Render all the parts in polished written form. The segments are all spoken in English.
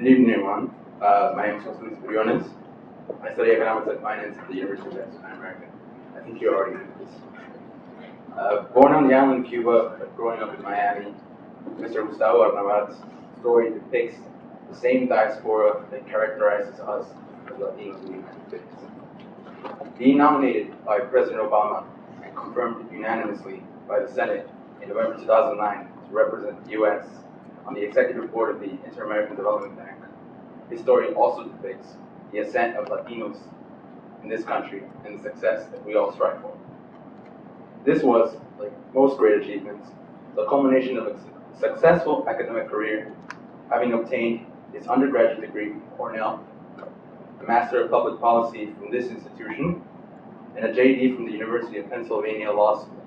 Good evening, everyone. My name is José Luis. I study economics and finance at the University of America. I think you already know this. Born on the island of Cuba, but growing up in Miami, Mr. Gustavo Arnavat's story depicts the same diaspora that characterizes us as Latinos in the United States. Being nominated by President Obama and confirmed unanimously by the Senate in November 2009 to represent the U.S. on the executive board of the Inter-American Development Bank, his story also depicts the ascent of Latinos in this country and the success that we all strive for. This was, like most great achievements, the culmination of a successful academic career, having obtained his undergraduate degree from Cornell, a Master of Public Policy from this institution, and a JD from the University of Pennsylvania Law School,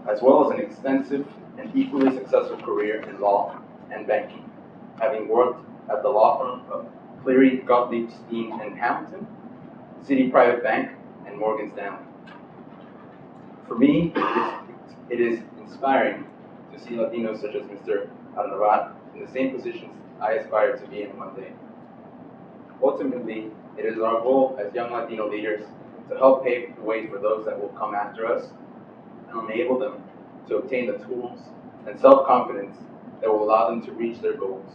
as well as an extensive and equally successful career in law and banking, having worked at the law firm of Cleary, Gottlieb, Steen & Hamilton, Citi Private Bank, and Morgan Stanley. For me, it is inspiring to see Latinos such as Mr. Arnavat in the same positions I aspire to be in one day. Ultimately, it is our goal as young Latino leaders to help pave the way for those that will come after us and enable them to obtain the tools and self-confidence that will allow them to reach their goals,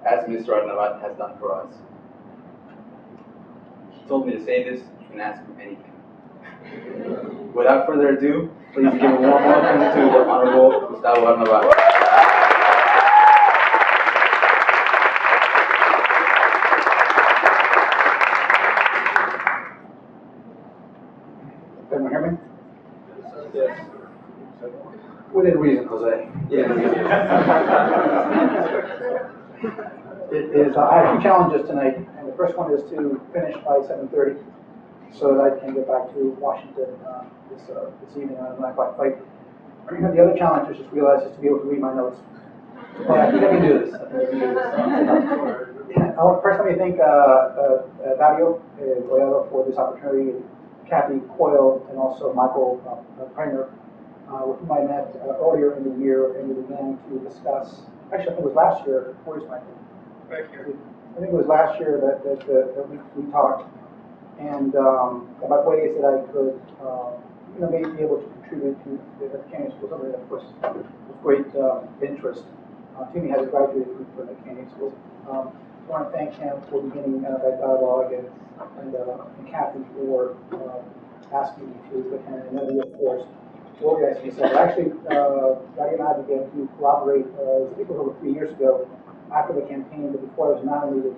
as Mr. Arnavat has done for us. He told me to say this, you can ask him anything. Without further ado, please give a warm welcome to the Honorable Gustavo Arnavat. Everyone hear me? Yes. Within reason, Jose. Yes. It is. I have two challenges tonight, and the first one is to finish by 7:30, so that I can get back to Washington this evening on a 9 o'clock flight. And the other challenge, I just realized, is to be able to read my notes. But I think I can do this. I want first let me thank Dario Goyado for this opportunity, Kathy Coyle, and also Michael Preiner, with whom I met earlier in the year, and we began to discuss. Actually, I think it was last year. Where's Michael? Right here. I think it was last year that we talked, and about ways that I could, maybe be able to contribute to the Canyon School. Something that, of course, was great interest. Timmy has graduated from the Canyon School. I want to thank him for beginning that dialogue, and Kathy for asking me to attend, and then, of course, organizing this. Actually, Daddy and I began to collaborate, I think it was over 3 years ago, after the campaign, but before I was nominated,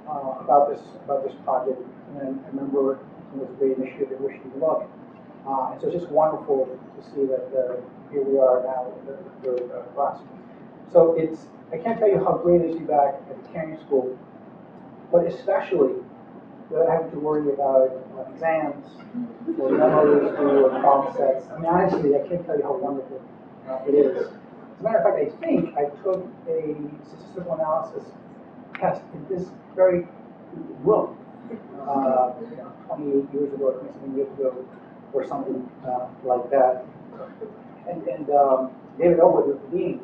about this project. And I remember it was a great initiative and wishing you luck. And so it's just wonderful to see that here we are now in the third class. So I can't tell you how great it is to be back at the Canyon School, but especially without having to worry about exams or memos or problem sets. I mean, honestly, I can't tell you how wonderful it is. As a matter of fact, I think I took a statistical analysis test in this very room 28 years ago, 27 years ago, or something like that. And David Elwood was the dean.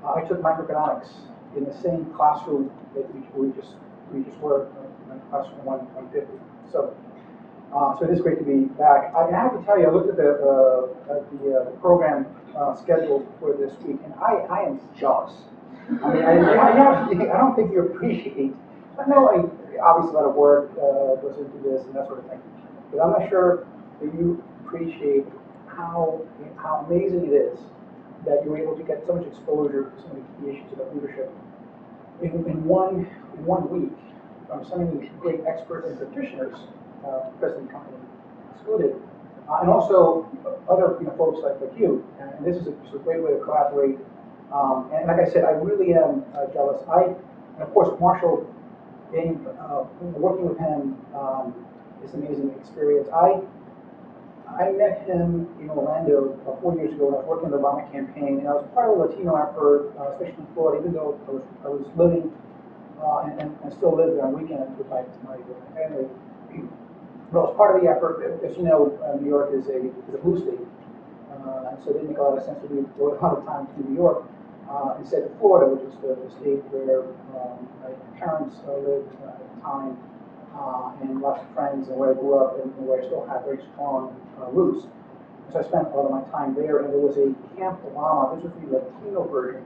I took microeconomics in the same classroom that we just were, classroom 150. So it is great to be back. I have to tell you, I looked at the program scheduled for this week, and I am jealous. I mean, I don't think you appreciate. I know, obviously, a lot of work goes into this and that sort of thing, but I'm not sure that you appreciate how amazing it is that you're able to get so much exposure to so many key issues about leadership in one week from so many great experts and practitioners, President Company excluded, and also other folks like you. And this is a great way to collaborate. And like I said, I really am jealous. And of course, Marshall, working with him is an amazing experience. I met him in Orlando 4 years ago when I was working on the Obama campaign, and I was part of a Latino effort, especially in Florida, even though I was living and still live there on weekends with my family. But I was part of the effort. As you know, New York is a blue state, and so it didn't make a lot of sense for me to go a lot of time to New York. instead of Florida, which was the state where my parents lived at the time, and lots of friends, and where I grew up, and where I still have very strong roots. So I spent a lot of my time there, and there was a Camp Obama. This was the Latino version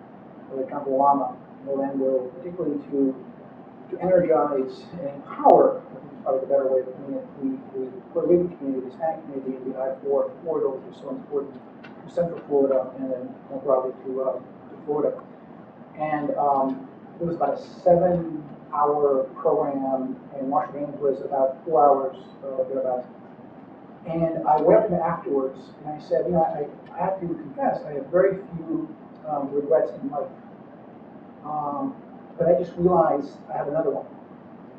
of the Camp Obama in Orlando, particularly to energize and empower, I think is probably the better way of putting it, the Puerto Rican community, the Hispanic community in the I-4 corridor, which is so important to Central Florida and then more broadly to Florida. And it was about a 7-hour program, and Marshall Gaines was about 4 hours, thereabouts. And I went up to him afterwards, and I said, you know, I have to confess, I have very few regrets in life. But I just realized I have another one,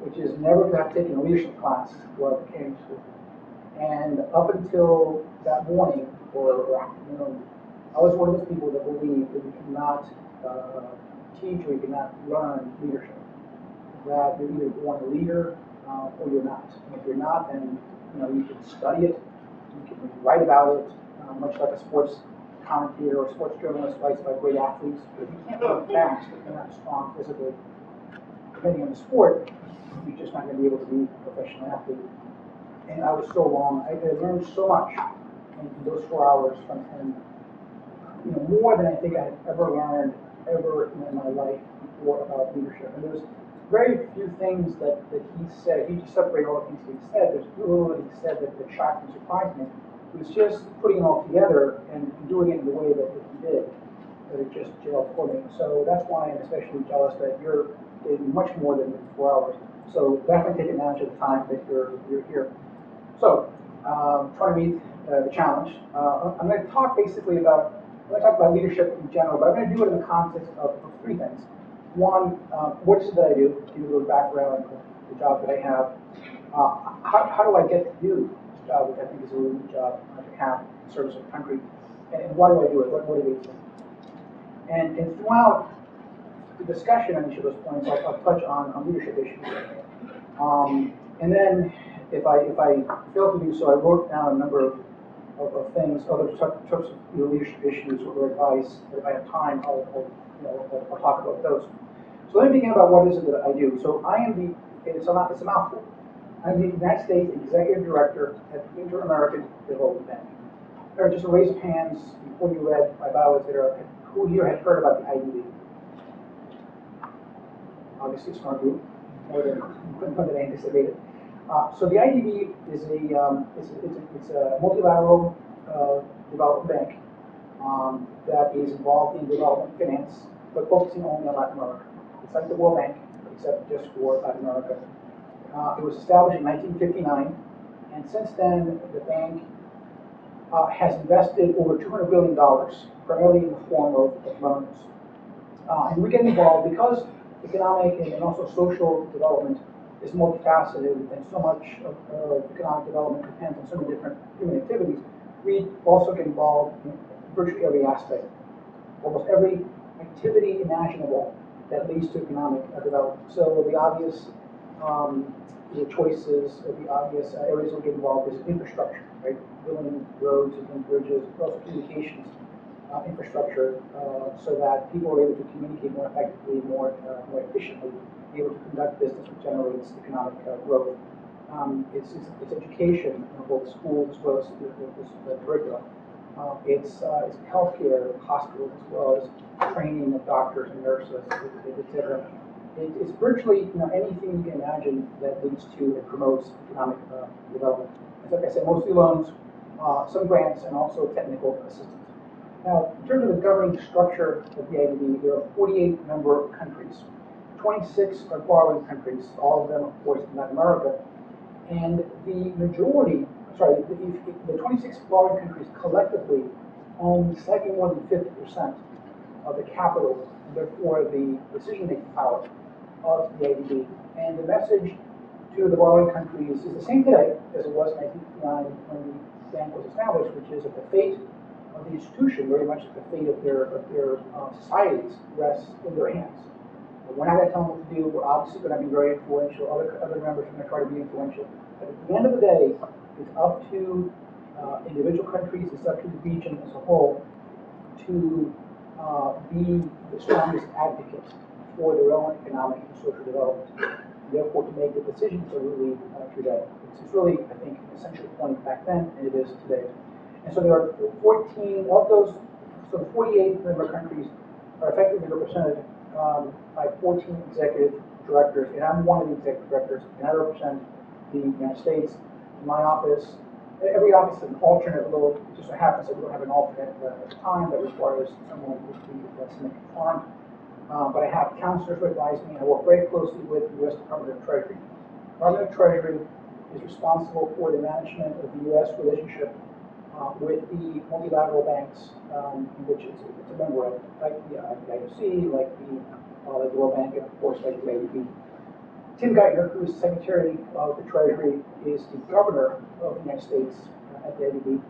which is never to have taken a leadership class while I became school. And up until that morning or afternoon, I was one of those people that believed that you cannot teach or you cannot learn leadership. That you're either born a leader or you're not. And if you're not, then you can study it, you can write about it, much like a sports commentator or sports journalist writes about great athletes. But if you can't run fast, if you're not strong physically, depending on the sport, you're just not going to be able to be a professional athlete. And I was so wrong. I learned so much in those 4 hours from him, more than I think I had ever learned ever in my life before about leadership. And there's very few things that he said. He just separated all the things he said. There's little that he said that shocked and surprised me. It was just putting it all together and doing it in the way that he did, that it just gelled for me. So that's why I'm especially jealous that you're getting much more than 4 hours. So definitely take advantage of the time that you're here. So, trying to meet the challenge. I'm going to talk basically about, I'm going to talk about leadership in general, but I'm going to do it in the context of 3 things. One, what is it that I do? Give you a little background of the job that I have. How do I get to do this job, which I think is a really good job to have in service of the country? And why do I do it? What motivates me? And throughout the discussion on each of those points, I'll touch on leadership issues. And then, if I fail to do so, I wrote down a number of things, other types of leadership issues or advice. If I have time, I'll talk about those. So let me begin about what is it that I do. So I am it's a mouthful. I'm the United States Executive Director at the Inter-American Development Bank. There are just a raise of hands before you read my bio, who here had heard about the IDB? Obviously a smart group, more than I anticipated. So the IDB is it's a multilateral development bank that is involved in development finance, but focusing only on Latin America. It's like the World Bank, except just for Latin America. It was established in 1959, and since then the bank has invested over $200 billion, primarily in the form of loans. And we get involved because economic and also social development is multifaceted, and so much of economic development depends on so many different human activities. We also get involved in virtually every aspect, almost every activity imaginable that leads to economic development. So the obvious the choices, the obvious areas we get involved is infrastructure, right? Building roads and bridges, also communications infrastructure, so that people are able to communicate more effectively, more efficiently, be able to conduct business which generates economic growth. It's education, both schools as well as the curriculum. It's healthcare, hospitals, as well as training of doctors and nurses, etc. It's virtually anything you can imagine that leads to and promotes economic development. As like I said, mostly loans, some grants, and also technical assistance. Now, in terms of the governing structure of the IDB, there are 48 member countries. 26 are borrowing countries, all of them, of course, in Latin America. And the majority, the 26 borrowing countries collectively own slightly more than 50% of the capital, and therefore the decision-making power of the IDB. And the message to the borrowing countries is the same today as it was in 1959 when the bank was established, which is that the fate of the institution, very much the fate of their societies, rests in their hands. We're not going to tell them what to do. We're obviously going to be very influential. Other members are going to try to be influential. But at the end of the day, it's up to individual countries, it's up to the region as a whole to be the strongest advocate for their own economic and social development, and therefore to make the decisions that really through that. It's really, I think, an essential point back then, and it is today. And so there are 14 of those, so the 48 member countries are effectively represented by 14 executive directors, and I'm one of the executive directors, and I represent the United States. My office, every office is an alternate, although it just so happens that we don't have an alternate at the time that requires someone to be confirmed. But I have counselors who advise me, and I work very closely with the U.S. Department of Treasury. The Department of Treasury is responsible for the management of the U.S. relationship with the multilateral banks, in which it's a member of, like the IFC, like the World Bank, and of course, like the ADB. Tim Geithner, who is Secretary of the Treasury, is the Governor of the United States at the IDB.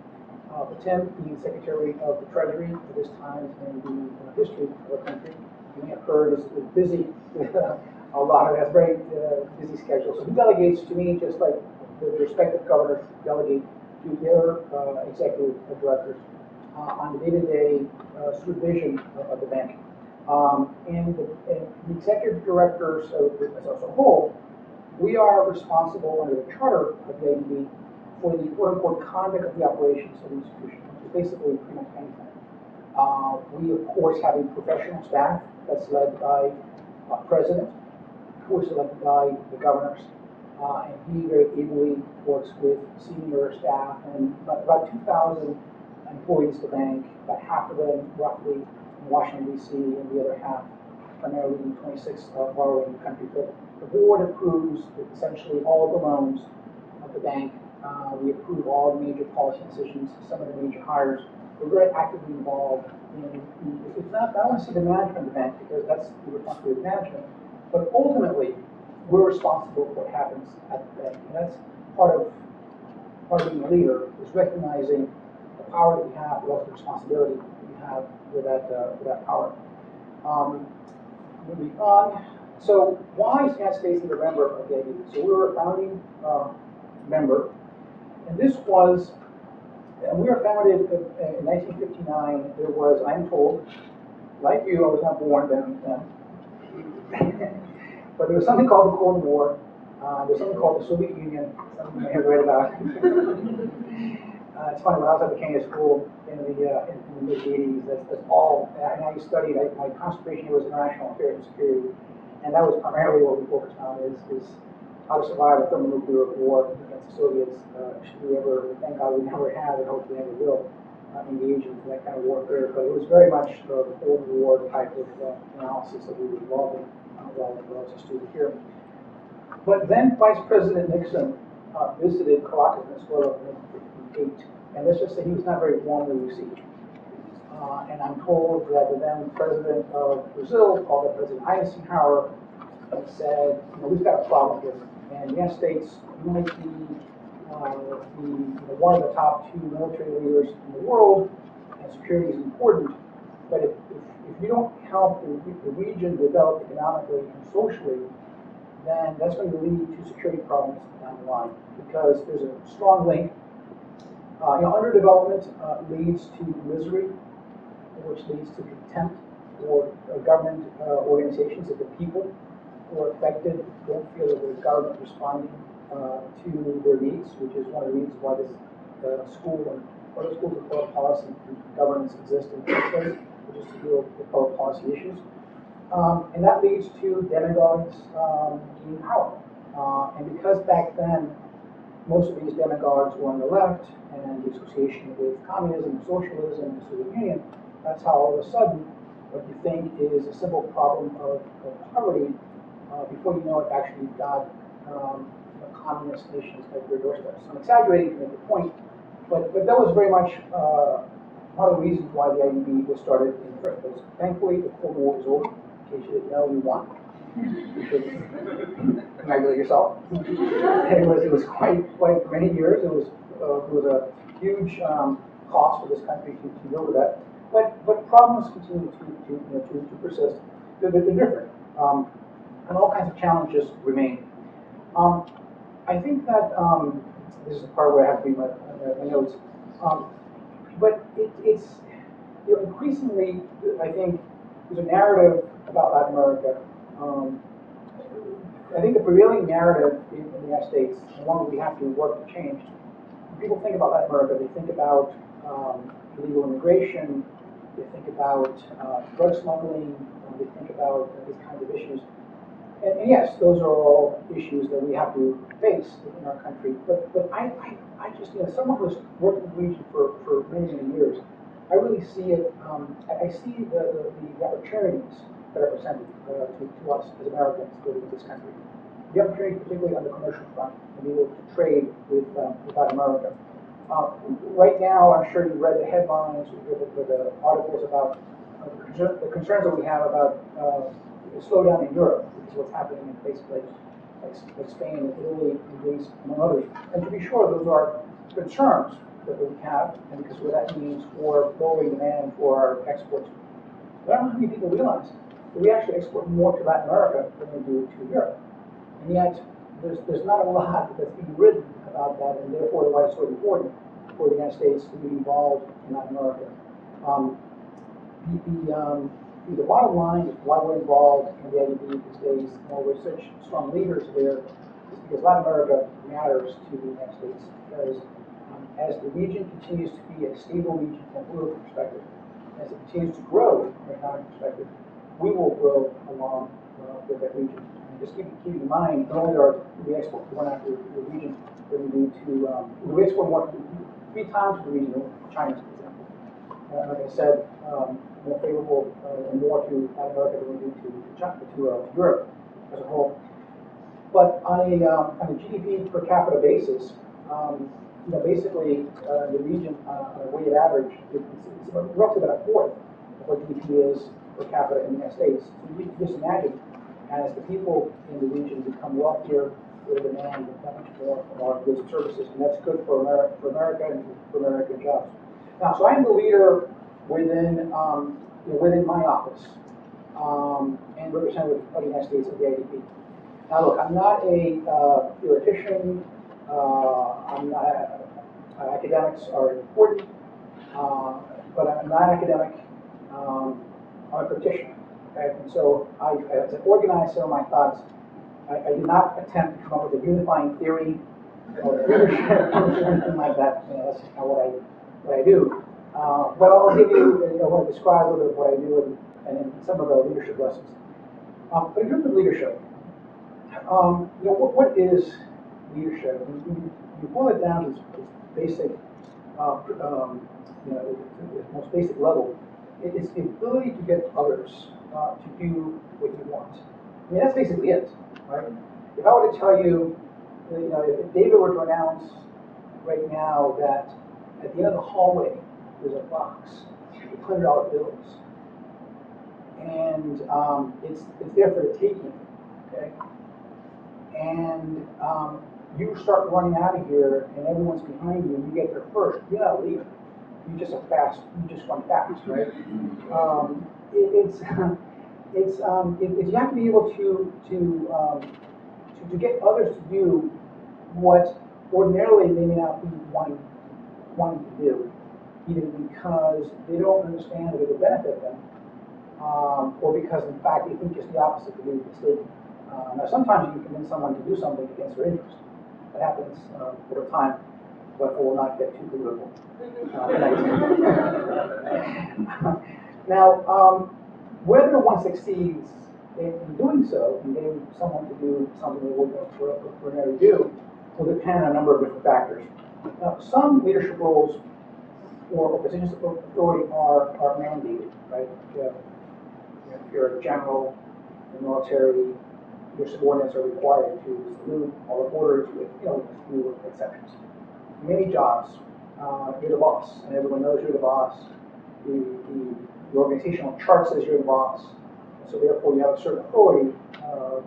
But Tim, being Secretary of the Treasury at this time in the history of our country, you may have heard, is busy with a lot of, has very busy schedule. So he delegates to me, just like the respective governors delegate to their executive directors on the day-to-day supervision of the bank. And the executive directors as a whole, we are responsible under the charter of the ADB for the quote-unquote conduct of the operations of the institution, which is basically pretty much anything. We, of course, have a professional staff that's led by president, who is elected by the governors, and he very ably works with senior staff and about 2,000 employees at the bank, about half of them roughly in Washington, D.C., and the other half primarily in 26 borrowing countries. But the board approves essentially all the loans of the bank. We approve all the major policy decisions, some of the major hires. We're very actively involved in, it's not, I want to say the management of the bank, because that's the responsibility of management, but ultimately, we're responsible for what happens at the bank. And that's part of being a leader, is recognizing the power that we have, but also the responsibility that we have with that power. Moving on. So why is the United States a member of the ADB? So we were a founding member, and this was, we were founded in 1959. There was, I'm told, like you, I was not born then. But there was something called the Cold War. There's something called the Soviet Union, something you may have read about. It's funny, when I was at the Kenya school in the mid-80s, that's all, and I studied, my concentration here was international affairs and security, and that was primarily what we focused on, is how to survive a thermonuclear war against the Soviets. Should we ever, thank God we never have, and hopefully never will, engage in that kind of warfare. But it was very much the Cold War type of analysis that we were involved in while I was a student here. But then Vice President Nixon visited Caracas, Venezuela in 1958, and let's just say he was not very warmly received. And I'm told that the then president of Brazil, called up President Eisenhower, and said, we've got a problem here. And the United States might be one of the top 2 military leaders in the world, and security is important. But if you don't help the region develop economically and socially, then that's going to lead to security problems down the line, because there's a strong link. Underdevelopment leads to misery, which leads to contempt for government organizations. If the people who are affected don't feel that the government responding to their needs, which is one of the reasons why this school and other schools of public policy and governance exist in the first place, which is to deal with public policy issues. And that leads to demagogues gaining power. And because back then, most of these demagogues were on the left, and the association with communism, socialism, the Soviet Union, that's how all of a sudden what you think is a simple problem of poverty, before you know it, actually you've got communist nations at your doorstep. So I'm exaggerating to make the point, but that was very much one of the reasons why the IDB was started in the first place. Thankfully, the Cold War is over. In case you didn't know, we won. You should congratulate yourself. It was quite many years. It was a huge cost for this country to deal with that. But problems continue to persist. They're different, and all kinds of challenges remain. I think that this is the part where I have to read my notes. But it's increasingly, I think, there's a narrative about Latin America. I think the prevailing narrative in the United States, and one that we have to work to change, when people think about Latin America, they think about illegal immigration, they think about drug smuggling, they think about these kinds of issues. And yes, those are all issues that we have to face in our country. But I just, someone who's worked in the region for many, many years, I really see it, I see the opportunities that are presented to us as Americans living in this country. The opportunities, particularly on the commercial front, to be able to trade with Latin America. Right now, I'm sure you read the headlines, with the articles about the concerns that we have about the slowdown in Europe, which is what's happening in places like Spain and Italy and Greece, among others. And to be sure, those are concerns that we have, and because what that means for lowering demand for our exports. But I don't know how many people realize that we actually export more to Latin America than we do to Europe. And yet, there's not a lot that's being written about that, and therefore why it's so important for the United States to be involved in Latin America. The bottom line is why we're involved in the IDB these days, we're such strong leaders there, is because Latin America matters to the United States. Because as the region continues to be a stable region from a political perspective, as it continues to grow from an economic perspective, we will grow along with that region. And just keep in mind, not only do we export one after the region, but we export more, 3 times to the region than China, for example. Like I said, more favorable and more to Latin America than we do to Europe as a whole. But on a GDP per capita basis, basically the region on a weighted average, it's roughly about a fourth of what GDP is per capita in the United States. So you can just imagine, as the people in the region become wealthier, they demand that much more from our goods and services, and that's good for America and for American jobs. Now, so I'm the leader within my office and representative of the United States of the IDP. Now, look, I'm not a theoretician. I'm not. Academics are important, but I'm not an academic. I'm a practitioner. Okay? And so, as I organize some of my thoughts, I did not attempt to come up with a unifying theory or leadership or anything like that. That's just not what I do. But I'll give you, I want to describe a little bit of what I do and some of the leadership lessons. But in terms of leadership, what is leadership? You boil it down to its basic, the most basic level. It's the ability to get others to do what you want. I mean, that's basically it, right? If I were to tell you, if David were to announce right now that at the end of the hallway there's a box with $100 bills, and it's there for the taking, okay? And you start running out of here, and everyone's behind you, and you get there first. You're not leaving. You just run fast, right? You have to be able to get others to do what ordinarily they may not be wanting to do, either because they don't understand that it will benefit them, or because in fact they think just the opposite, that they're mistaken. Now, sometimes you can convince someone to do something against their interest. That happens over time, but I will not get too political. Now, whether one succeeds in doing so, in getting someone to do something they wouldn't ordinarily do, will depend on a number of different factors. Now, some leadership roles or positions of authority are mandated, right? If you're a general in the military, your subordinates are required to salute all the orders with, a few exceptions. Many jobs, you're the boss, and everyone knows you're the boss. The organizational chart says you're the boss, and so therefore you have a certain authority,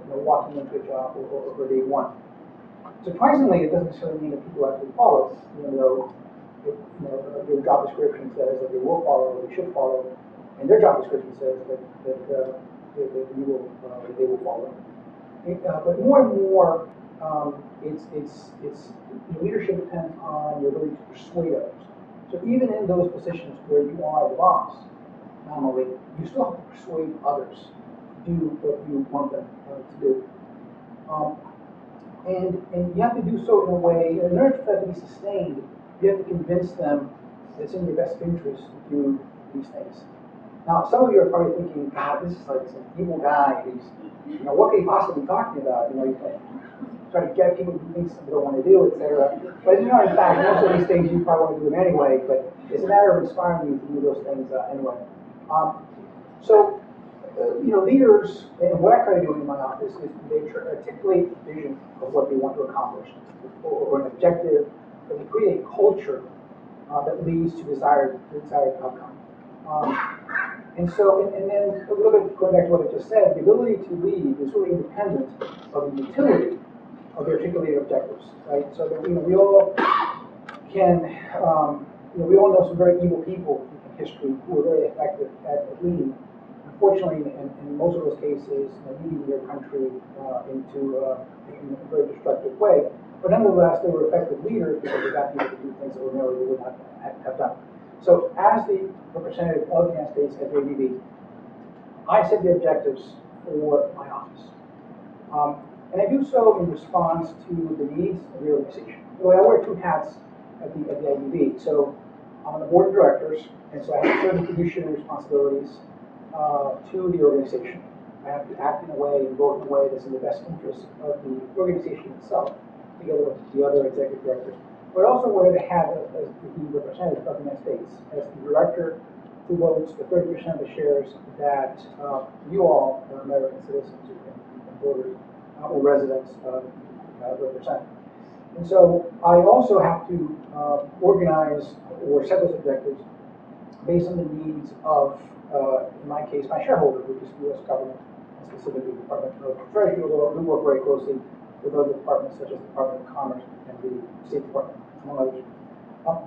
walking into a job or day one. Surprisingly, it doesn't necessarily mean that people actually follow, even though your job description says that they will follow or they should follow, and their job description says that they will follow. But more and more, leadership depends on your ability to persuade others. So even in those positions where you are the boss, nominally, you still have to persuade others to do what you want them to do. And you have to do so in a way, in order for that to be sustained, you have to convince them that it's in your best interest to do these things. Now, some of you are probably thinking, God, this is like some evil guy. What could he possibly be talking about? He's like, trying to get people to do things they don't want to do, etc. But in fact, most of these things you probably want to do them anyway, but it's a matter of inspiring you to do those things anyway. Leaders, and what I try to do in my office is they articulate the vision of what they want to accomplish, or an objective, but they create a culture that leads to desired outcome. And then a little bit going back to what I just said, the ability to lead is really independent of the utility of the articulated objectives, right? So that we all can, we all know some very evil people in history who are very effective at leading. Unfortunately, in most of those cases, leading their country into in a very destructive way. But nonetheless, they were effective leaders because they got people to do things that ordinarily they would not have done. So, as the representative of the United States at the ADB, I set the objectives for my office. And I do so in response to the needs of the organization. So I wear two hats at the IDB. So I'm on the board of directors, and so I have certain fiduciary responsibilities to the organization. I have to act in a way and vote in a way that's in the best interest of the organization itself, together with the other executive directors. But I also wear the hat as the representative of the United States, as the director who votes for 30% of the shares that you all, American citizens and voters, or residents represent. And so I also have to organize or set those objectives based on the needs of, in my case, my shareholder, which is the U.S. government, and specifically the Department of Treasury, although we work very closely with other departments such as the Department of Commerce and the State Department, among others.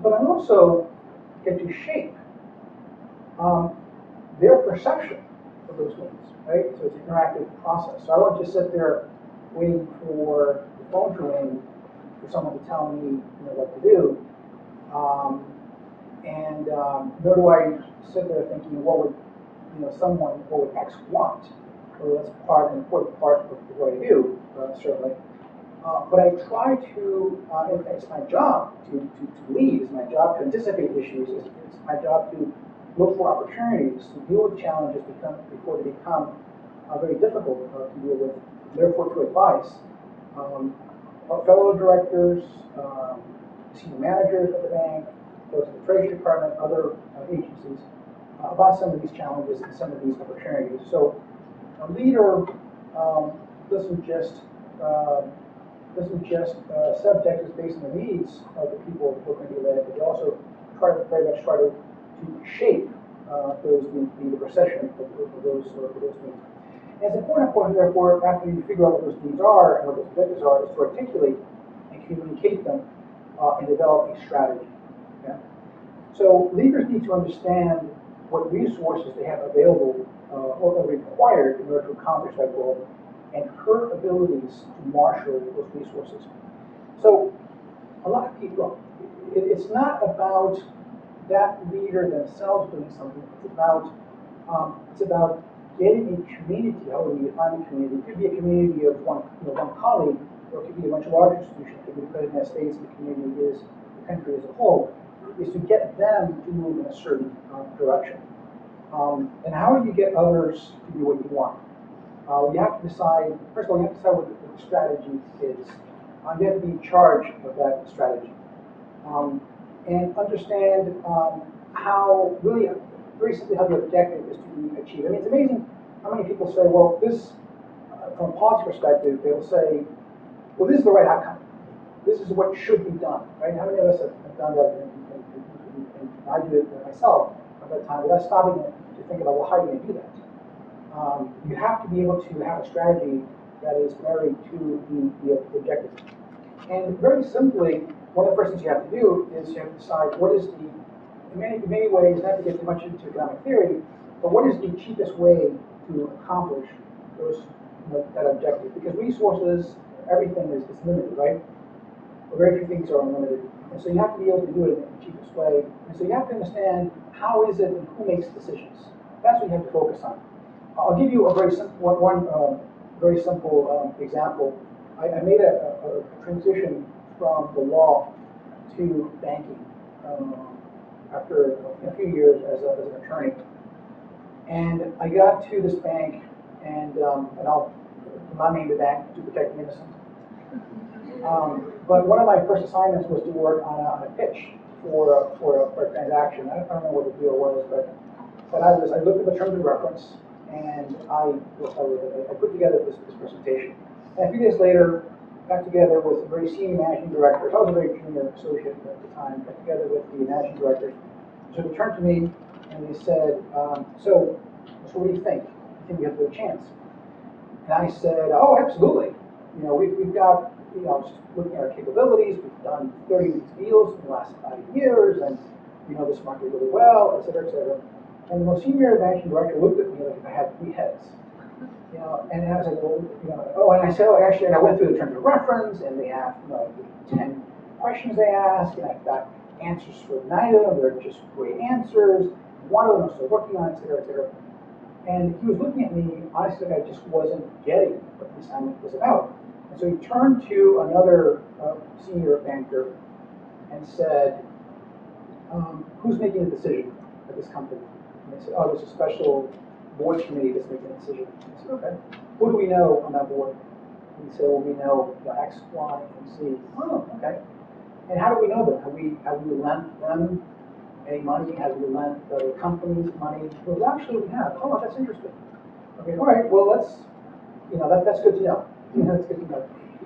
But I also get to shape their perception of those needs, right? So it's an interactive process. So I don't just sit there waiting for the phone to ring for someone to tell me what to do. Nor do I sit there thinking, what would X want? Well, that's an important part of what I do, certainly. But I try to, it's my job to lead, it's my job to anticipate issues, it's my job to look for opportunities to deal with challenges before they become very difficult to deal with, therefore to advise fellow directors, senior managers of the bank, those in the Treasury Department, other agencies, about some of these challenges and some of these opportunities. So a leader doesn't just set objectives based on the needs of the people who are going to be led, but they also very much try to shape the procession of those needs. And it's important, therefore, after you figure out what those needs are and what those objectives are, is to articulate and communicate them and develop a strategy. Okay? So leaders need to understand what resources they have available or required in order to accomplish that goal, and her abilities to marshal those resources. So a lot of people, it's not about that leader themselves doing something. It's about getting a community. How do we define a community? It could be a community of one colleague, or it could be a much larger institution. It could be the President of the United States, and the community is the country as a whole. Is to get them to move in a certain direction. And how do you get others to do what you want? You have to decide. First of all, you have to decide what the strategy is. You have to be in charge of that strategy. And understand how, really, very simply, how the objective is to be achieved. I mean, it's amazing how many people say, well, this, from a policy perspective, they'll say, well, this is the right outcome. This is what should be done, right? How many of us have done that, and I do it myself at that time, without stopping to think about, well, how are you going to do that? You have to be able to have a strategy that is married to the objective. And very simply, one of the first things you have to do is you have to decide what is the, in many ways, not to get too much into economic theory, but what is the cheapest way to accomplish that objective? Because resources, everything is limited, right? But very few things are unlimited. And so you have to be able to do it in the cheapest way. And so you have to understand how is it and who makes decisions. That's what you have to focus on. I'll give you a very simple one very simple example. I made a transition from the law to banking after a few years as an attorney. And I got to this bank, and I'll not name the bank to protect the innocent. But one of my first assignments was to work on a pitch for a transaction. I don't know what the deal was, but I looked at the terms of reference, and I put together this presentation. And a few days later, got together with a very senior managing director. I was a very junior associate at the time. Got together with the managing director. So they turned to me and they said, so what do you think? You think we have a good chance? And I said, oh, absolutely. You know, we've got, you know, just looking at our capabilities, we've done 30 of these deals in the last 5 years, and we know this market really well, et cetera, et cetera. And the most senior managing director looked at me like I had 3 heads. You know, and I was like, well, you know, oh, and I said, oh, actually, and I went through the terms of reference, and they have, you know, 10 questions they ask, and I've got answers for 9 of them. They're just great answers. One of them I'm still working on, et cetera, et cetera. And he was looking at me, honestly, I just wasn't getting what the assignment was about. And so he turned to another senior banker and said, who's making the decision at this company? And they said, oh, there's a special board committee that's making a decision. I said, okay. Who do we know on that board? And he said, well, we know X, Y, and Z. Oh, okay. And how do we know them? Have we lent them any money? Have we lent the companies money? Well, actually, we have. Oh, that's interesting. Okay, all right. Well, that's good to know. That's good to know.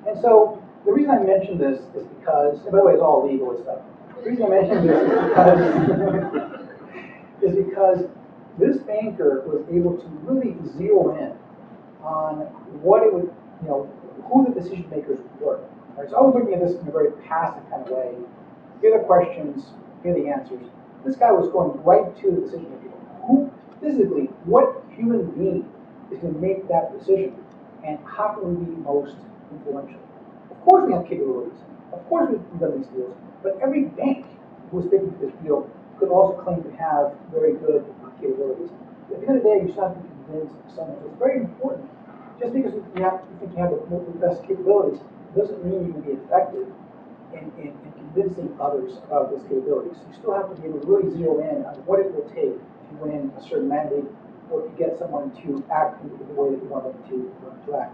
And so the reason I mention this is because, and by the way, it's all legal and stuff. The reason I mention this is because this banker was able to really zero in on what it would, you know, who the decision makers were. Right? So I was looking at this in a very passive kind of way. Here are the questions, here are the answers. This guy was going right to the decision maker. Who, physically, what human being is going to make that decision, and how can we be most influential? Of course we have capabilities. Of course we've done these deals. But every bank who was taking this deal could also claim to have very good capabilities. At the end of the day, you still have to convince someone. So it's very important. Just because you think you have the best capabilities doesn't mean you can be effective in convincing others about those capabilities. You still have to be able to really zero in on what it will take to win a certain mandate or to get someone to act in the way that you want them to act.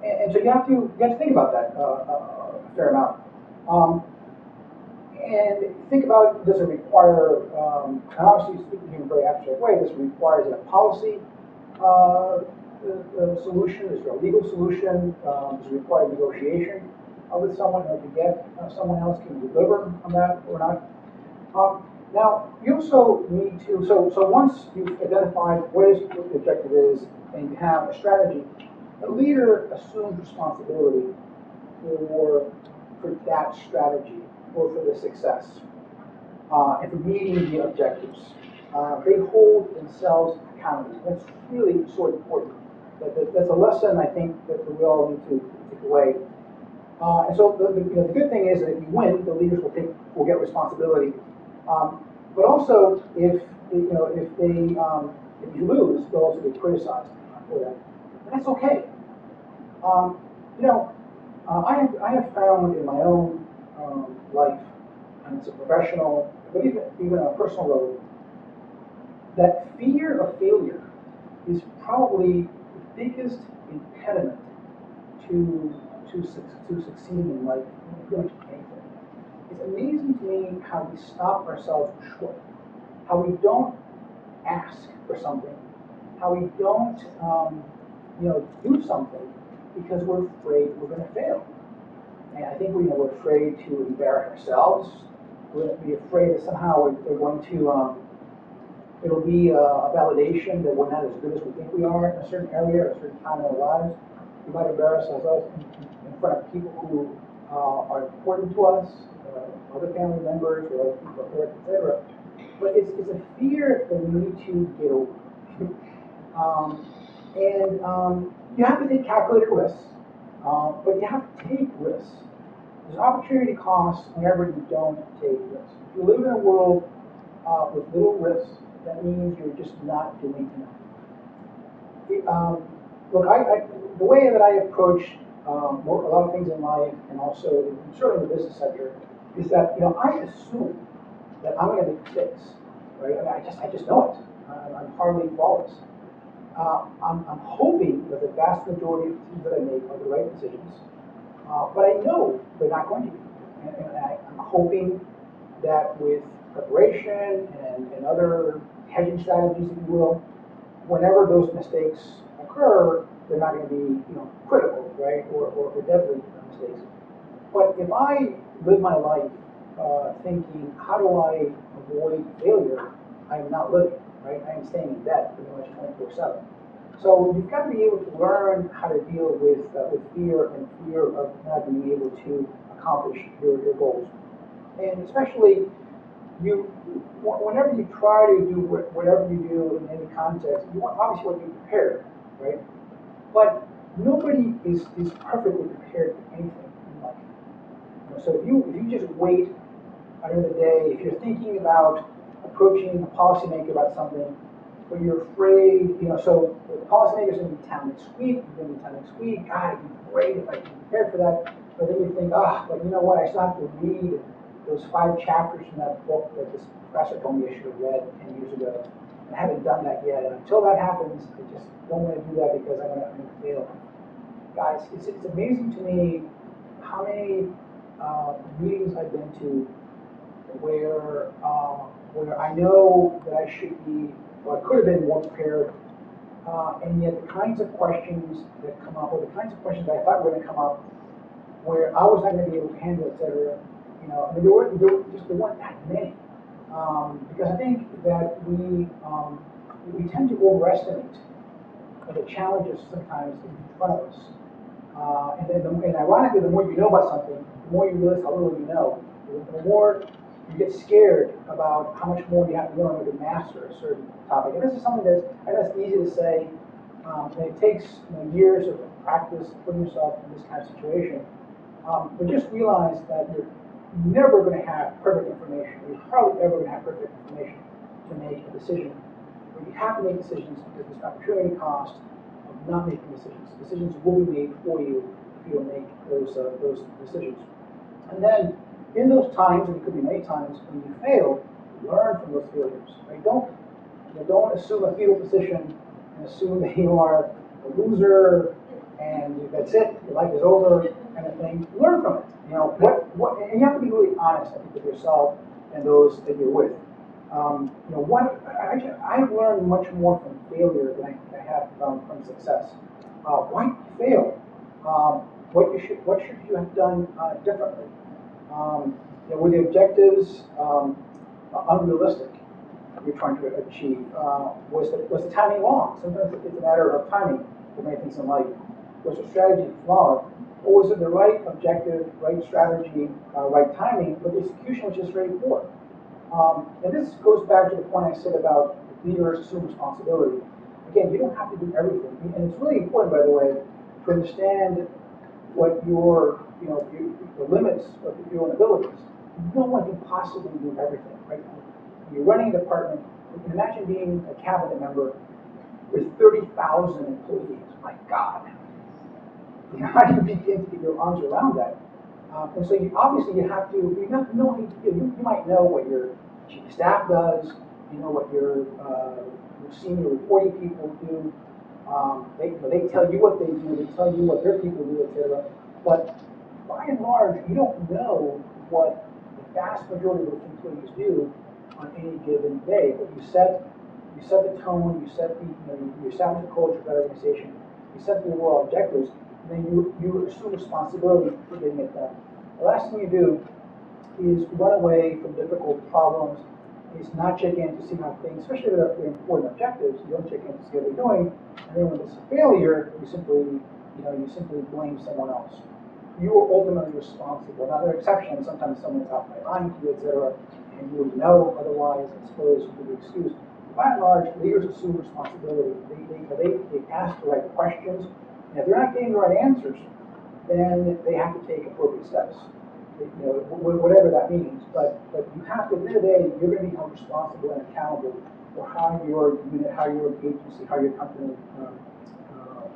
And so you have to think about that a fair amount. And think about, does it require, and obviously speaking in a very abstract way, this requires a policy solution, is there a legal solution, does it require negotiation with someone to get someone else can deliver on that or not. Now, you also need to, so once you've identified what the objective is and you have a strategy, the leader assumes responsibility for that strategy or for the success and for meeting the objectives. They hold themselves accountable. That's really so important. That's a lesson I think that we all need to take away. And so the good thing is that if you win, the leaders will get responsibility. But also, if you lose, they'll also be criticized for that. And that's okay. I have found in my own life, and it's a professional, but even on a personal level, that fear of failure is probably the biggest impediment to succeeding in life, in pretty much anything. It's amazing to me how we stop ourselves short, how we don't ask for something, how we don't do something because we're afraid we're going to fail. And I think we're afraid to embarrass ourselves. We're going to be afraid that somehow we're going to, it'll be a validation that we're not as good as we think we are in a certain area or a certain time in our lives. We might embarrass ourselves in front of people who are important to us, other family members or other people at work, etc. But it's a fear that we need to get over. You have to take calculated risks, but you have to take risks. There's opportunity costs whenever you don't take risks. If you live in a world with little risk, that means you're just not doing enough. Look, the way that I approach a lot of things in life, and also certainly in the business sector, is that I assume that I'm going to make mistakes, right? I mean, I just know it. I'm hardly flawless. I'm hoping that the vast majority of the decisions that I make are the right decisions, but I know they're not going to be. And I'm hoping that with preparation and other hedging strategies, if you will, whenever those mistakes occur, they're not going to be critical, right, or deadly mistakes. But if I live my life thinking, how do I avoid failure, I am not living, right? I am staying in bed pretty much 24/7. So you've got to be able to learn how to deal with fear and fear of not being able to accomplish your goals. And especially whenever you try to do whatever you do in any context, obviously want to be prepared, right? But nobody is perfectly prepared for anything in life. So if you just wait another day, if you're thinking about approaching a policymaker about something, but you're afraid, so the policymaker's going to be town next week, you're going to be town next week, God, it'd be great if I could prepare for that. But then you think, but you know what, I still have to read those 5 chapters from that book that this professor told me I should have read 10 years ago. I haven't done that yet, and until that happens, I just don't want to do that because I'm going to fail. Guys, it's amazing to me how many meetings I've been to where I know that I should be, or I could have been more prepared, and yet the kinds of questions that come up, or the kinds of questions that I thought were going to come up, where I was not going to be able to handle, etc. I mean, there weren't that many, because I think that we tend to overestimate the challenges sometimes in front of us, and ironically, the more you know about something, the more you realize how little you know. The more you get scared about how much more you have to learn to master a certain topic. And this is something that's easy to say, and it takes years of practice putting yourself in this kind of situation. But just realize that you're never going to have perfect information. You're hardly ever going to have perfect information to make a decision. But you have to make decisions because there's an opportunity cost of not making decisions. Decisions will be made for you if you don't make those decisions. And then, in those times, and it could be many times, when you fail, learn from those failures. Right? Don't assume a fetal position and assume that you are a loser and that's it, your life is over, kind of thing. Learn from it. And you have to be really honest, I think, with yourself and those that you're with. I've learned much more from failure than I have from success. Why did you fail? What should you have done differently? Were the objectives unrealistic you're trying to achieve? Was the timing wrong? Sometimes it's a matter of timing for many things in life. Was the strategy flawed? Or was it the right objective, right strategy, right timing, but the execution was just very poor? And this goes back to the point I said about leaders assume responsibility. Again, you don't have to do everything. And it's really important, by the way, to understand what the limits of your own abilities. No one can possibly do everything, right? You're running a department. You can imagine being a cabinet member with 30,000 employees. My God. How do you begin to get your arms around that? And so you have to know what you do. You might know what your chief of staff does, what your senior reporting people do. They tell you what they do, they tell you what their people do, etc. But by and large, you don't know what the vast majority of those employees do on any given day. But you set the tone, you establish the culture of that organization, you set the overall objectives, and then you assume responsibility for getting it done. The last thing you do is run away from difficult problems, is not check in to see how things, especially if they're important objectives, you don't check in to see how they're doing, and then when it's a failure, you simply blame someone else. You are ultimately responsible. Now there are exceptions, sometimes someone's out by lying to you, etc., and you would know otherwise, I suppose you could be excused. By and large, leaders assume responsibility. They ask the right questions, and if they're not getting the right answers, then they have to take appropriate steps. Whatever that means. But you have to, at the end of the day, you're going to be held responsible and accountable or how your unit, how your agency, how your company,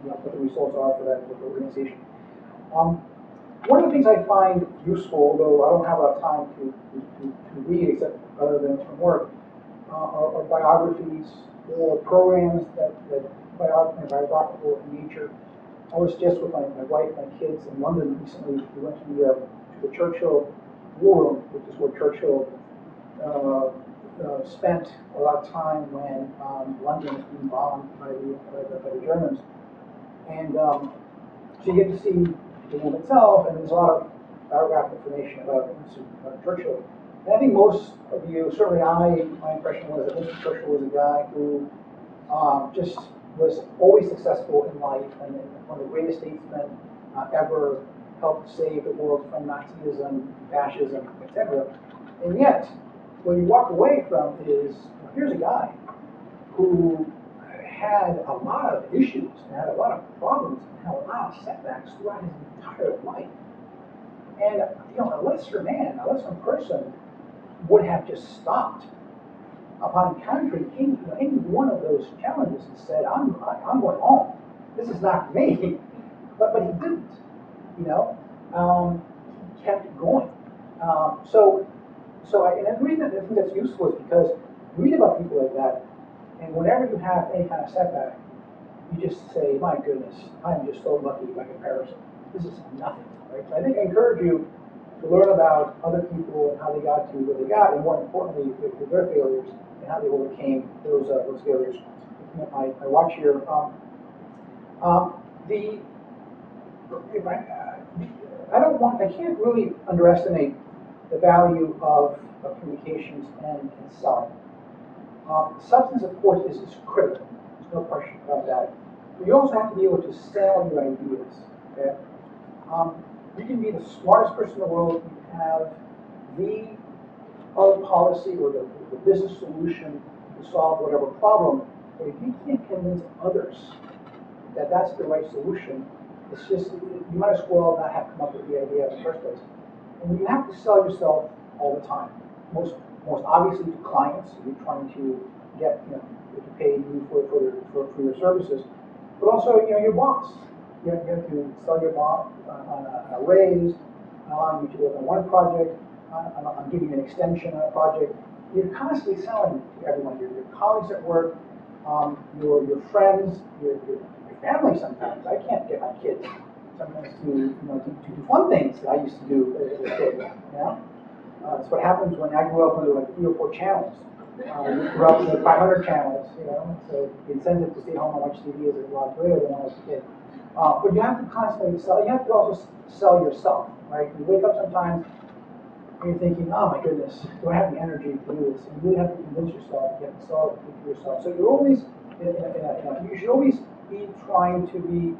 what the results are for that organization. One of the things I find useful, although I don't have a lot of time to read except other than from work, are biographies or programs that biographical in nature. I was just with my wife and my kids in London recently. We went to the Churchill War Room, which is where Churchill spent a lot of time when London was being bombed by the Germans. And so you get to see the room itself, and there's a lot of biographical information about Churchill. And I think most of you, certainly my impression was that Mr. Churchill was a guy who just was always successful in life, and one of the greatest statesmen ever, helped save the world from Nazism, fascism, etc. And yet, what you walk away from is, here's a guy who had a lot of issues, and had a lot of problems, and had a lot of setbacks throughout his entire life. And a lesser man, a lesser person would have just stopped upon encountering any one of those challenges and said, I'm going home. This is not me. But he didn't. He kept going. And the reason I think that's useful is because you read about people like that, and whenever you have any kind of setback, you just say, my goodness, I'm just so lucky by comparison. This is nothing, right? So I think I encourage you to learn about other people and how they got to where they got, and more importantly, their failures and how they overcame those failures. I watch here. I can't really underestimate the value of communications and selling. Substance, of course, is critical. There's no question about that. But you also have to be able to sell your ideas. Okay? You can be the smartest person in the world. You can have the policy or the business solution to solve whatever problem. But if you can't convince others that that's the right solution, it's just, you might as well not have come up with the idea in the first place. And you have to sell yourself all the time. Most obviously to clients, you're trying to get, to pay you for your services, but also, your boss. You have to sell your boss on a raise, allowing you to work on one project, on giving you an extension on a project. You're constantly selling to everyone, your colleagues at work, your friends, your family sometimes. I can't get my kids sometimes to do fun things that I used to do as a kid. That's what happens when I grew up with like 3 or 4 channels. You grew up with 500 channels, so the incentive to stay home and watch TV is a lot greater than when I was a kid. But you have to constantly sell. You have to also sell yourself, right? You wake up sometimes and you're thinking, oh my goodness, do I have the energy to do this? And you really have to convince yourself. You have to sell it to yourself. So you're always, you should always be trying to be,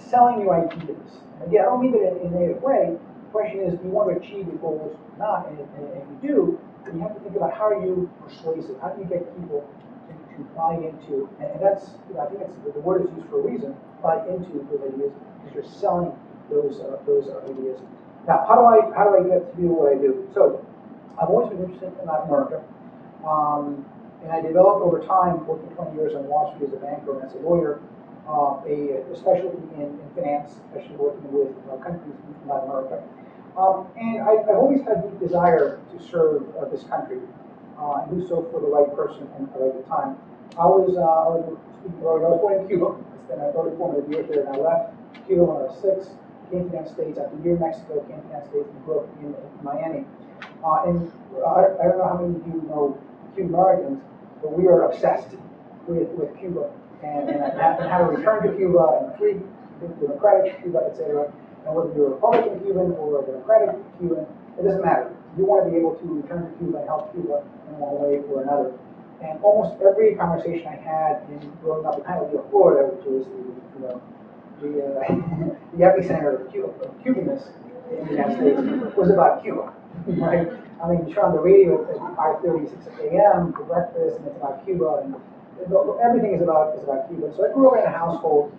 selling your ideas. And again, I don't mean that in a negative way. The question is, do you want to achieve your goals or not? And if you do, then you have to think about how are you persuasive? How do you get people to buy into? And that's, I think that's the word is used for a reason. Buy into those ideas because you're selling those ideas. Now, how do I get to do what I do? So, I've always been interested in Latin America, and I developed over time, working 20 years on Wall Street as a banker and as a lawyer, a specialty in finance, especially working with countries in Latin America. And I've always had a deep desire to serve this country and do so for the right person and at the right time. I was born in Cuba. I spent my early formative years there, and I left Cuba when I was 6. Came to the United States after a year in Mexico. Came to the United States and grew up in Miami. And I don't know how many of you know Cuban Americans, but we are obsessed with Cuba and how to return to Cuba and free democratic Cuba, etc. And whether you're a Republican Cuban or a Democratic Cuban, it doesn't matter. You want to be able to return to Cuba and help Cuba in one way or another. And almost every conversation I had in growing up in Hialeah, Florida, which is the epicenter of Cubanness in the United States, was about Cuba, right? I mean, you turn on the radio at 5:30, 6 a.m. for breakfast, and it's about Cuba, and everything is about Cuba. So I grew up in a household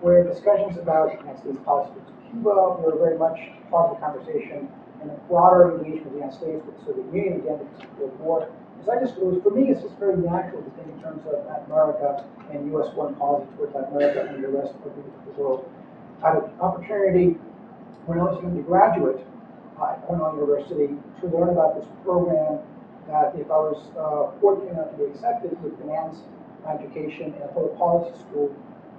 where discussions about United States politics in Cuba were very much part of the conversation, and the broader engagement of the United States with the Soviet Union, again, because of the Cold War, So for me, it's just very natural to think in terms of Latin America and U.S. foreign policy towards Latin America and the rest of the world. I had an opportunity when I was going to be a graduate at Cornell University to learn about this program that if I was fortunate enough to be accepted, would finance my education in a public policy school.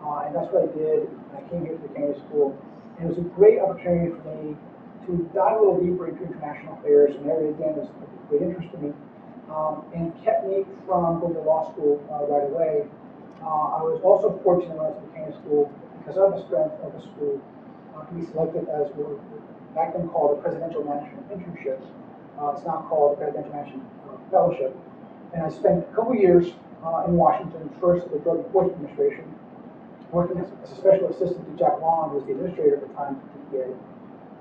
And that's what I did. I came here to the Kennedy School. And it was a great opportunity for me to dive a little deeper into international affairs, an area, again, is of great interest to me, and kept me from going to law school right away. I was also fortunate when I was at the Kennedy School, because of the strength of the school, to be selected as what was back then called the Presidential Management Internship. It's now called the Presidential Management Fellowship. And I spent a couple years in Washington, first at the Drug Enforcement Administration, working as a special assistant to Jack Long, who was the administrator at the time of the DEA.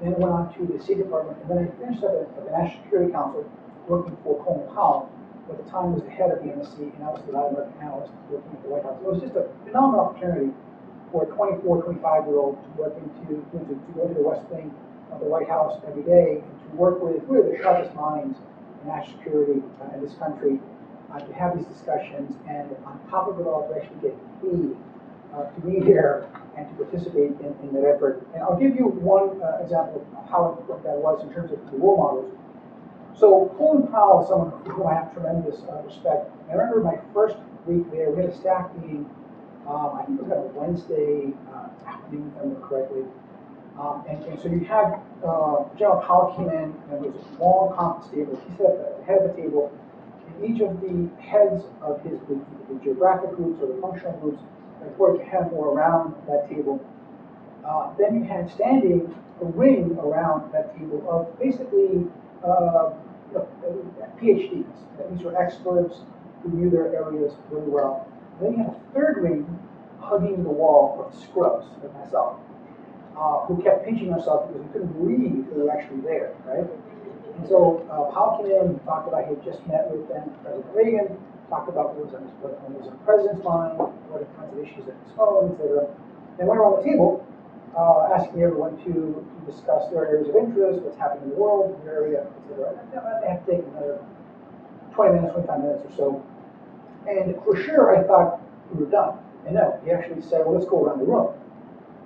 Then I went on to the State Department, and then I finished up at the National Security Council, working for Colin Powell, who at the time was the head of the NSC, and I was the Latin American analyst working at the White House. It was just a phenomenal opportunity for a 24, 25-year-old to go into the West Wing of the White House every day and to work with really the sharpest minds in national security in this country, to have these discussions, and on top of it all, to actually get paid to be here and to participate in that effort. And I'll give you one example of how important that was in terms of the role models. So Colin Powell is someone for whom I have tremendous respect. I remember my first week there, we had a staff meeting, I think it was on a Wednesday afternoon, if I remember correctly. And so you had, General Powell came in, and there was a long conference table. He sat at the head of the table, and each of the heads of his group, the geographic groups or the functional groups, reported to him or around that table. Then you had standing a ring around that table of basically PhDs. These were experts who knew their areas really well. And then you had a third ring hugging the wall of scrubs, like myself, who kept pinching ourselves because we couldn't believe we were actually there, right? And so Powell came in and talked about he had just met with then President Reagan, talked about what was on the president's mind, what are the kinds of issues at his phone, etc. Then went around the table, asking everyone to discuss their areas of interest, what's happening in the world, their area, etc. And they have to take another 20 minutes, 25 minutes or so. And for sure, I thought we were done. And no, he actually said, well, let's go around the room.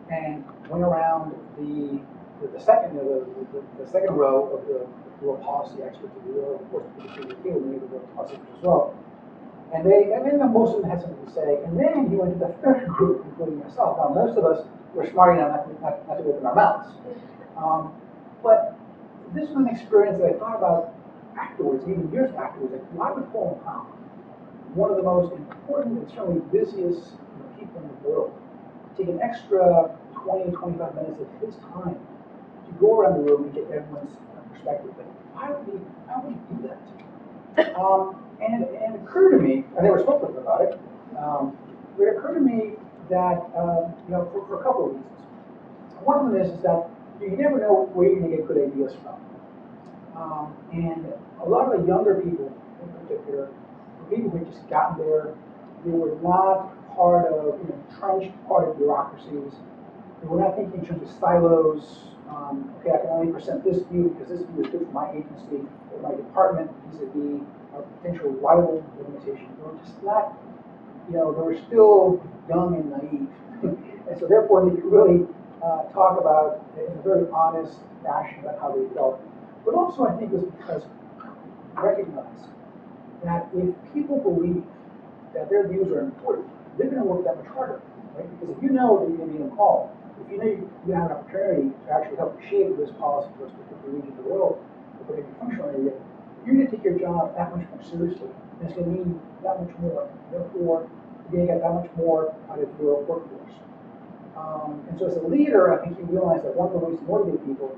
And went around the second row of the world policy experts, if you will, of course, the field, many of the world policy experts as well. And then most of them had something to say. And then he went to the third group, including myself. Now, most of us were smart enough not to open our mouths. But this was an experience that I thought about afterwards, even years afterwards. Like, why would Colin Powell, one of the most important and certainly busiest people in the world, take an extra 20, 25 minutes of his time to go around the room and get everyone's perspective? Like, why would he do that? And it occurred to me, I never spoke with him about it, but it occurred to me that, for a couple of reasons. One of them is that you never know where you're going to get good ideas from. And a lot of the younger people, in particular, were people who had just gotten there. They were not part of, entrenched part of bureaucracies. They were not thinking in terms of silos. Okay, I can only present this view because this view is good for my agency or my department vis-a-vis a potential rival organization. They were just not, they were still young and naive. And so therefore they could really talk about in a very honest fashion about how they felt. But also I think it was because I recognize that if people believe that their views are important, they're going to work that much harder, right? Because if you know that you're going to be on call, if you know you have an opportunity to actually help shape this policy for a particular region of the world, or particular functional area, you're going to take your job that much more seriously. And it's going to mean that much more. Therefore, you're going to get that much more out of your workforce. And so as a leader, I think you realize that one of the ways to motivate people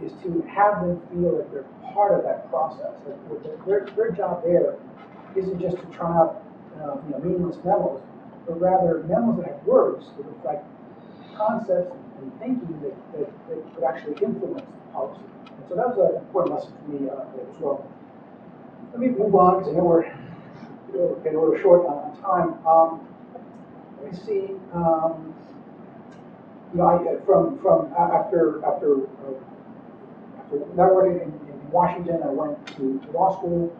is to have them feel that they're part of that process. That their job there isn't just to try out meaningless memos, but rather memos that have words that reflect concepts and thinking that could actually influence policy. And so that was an important lesson for me as well. Let me move on because I know we're getting a little short on time. Let me see. After that working in Washington, I went to law school.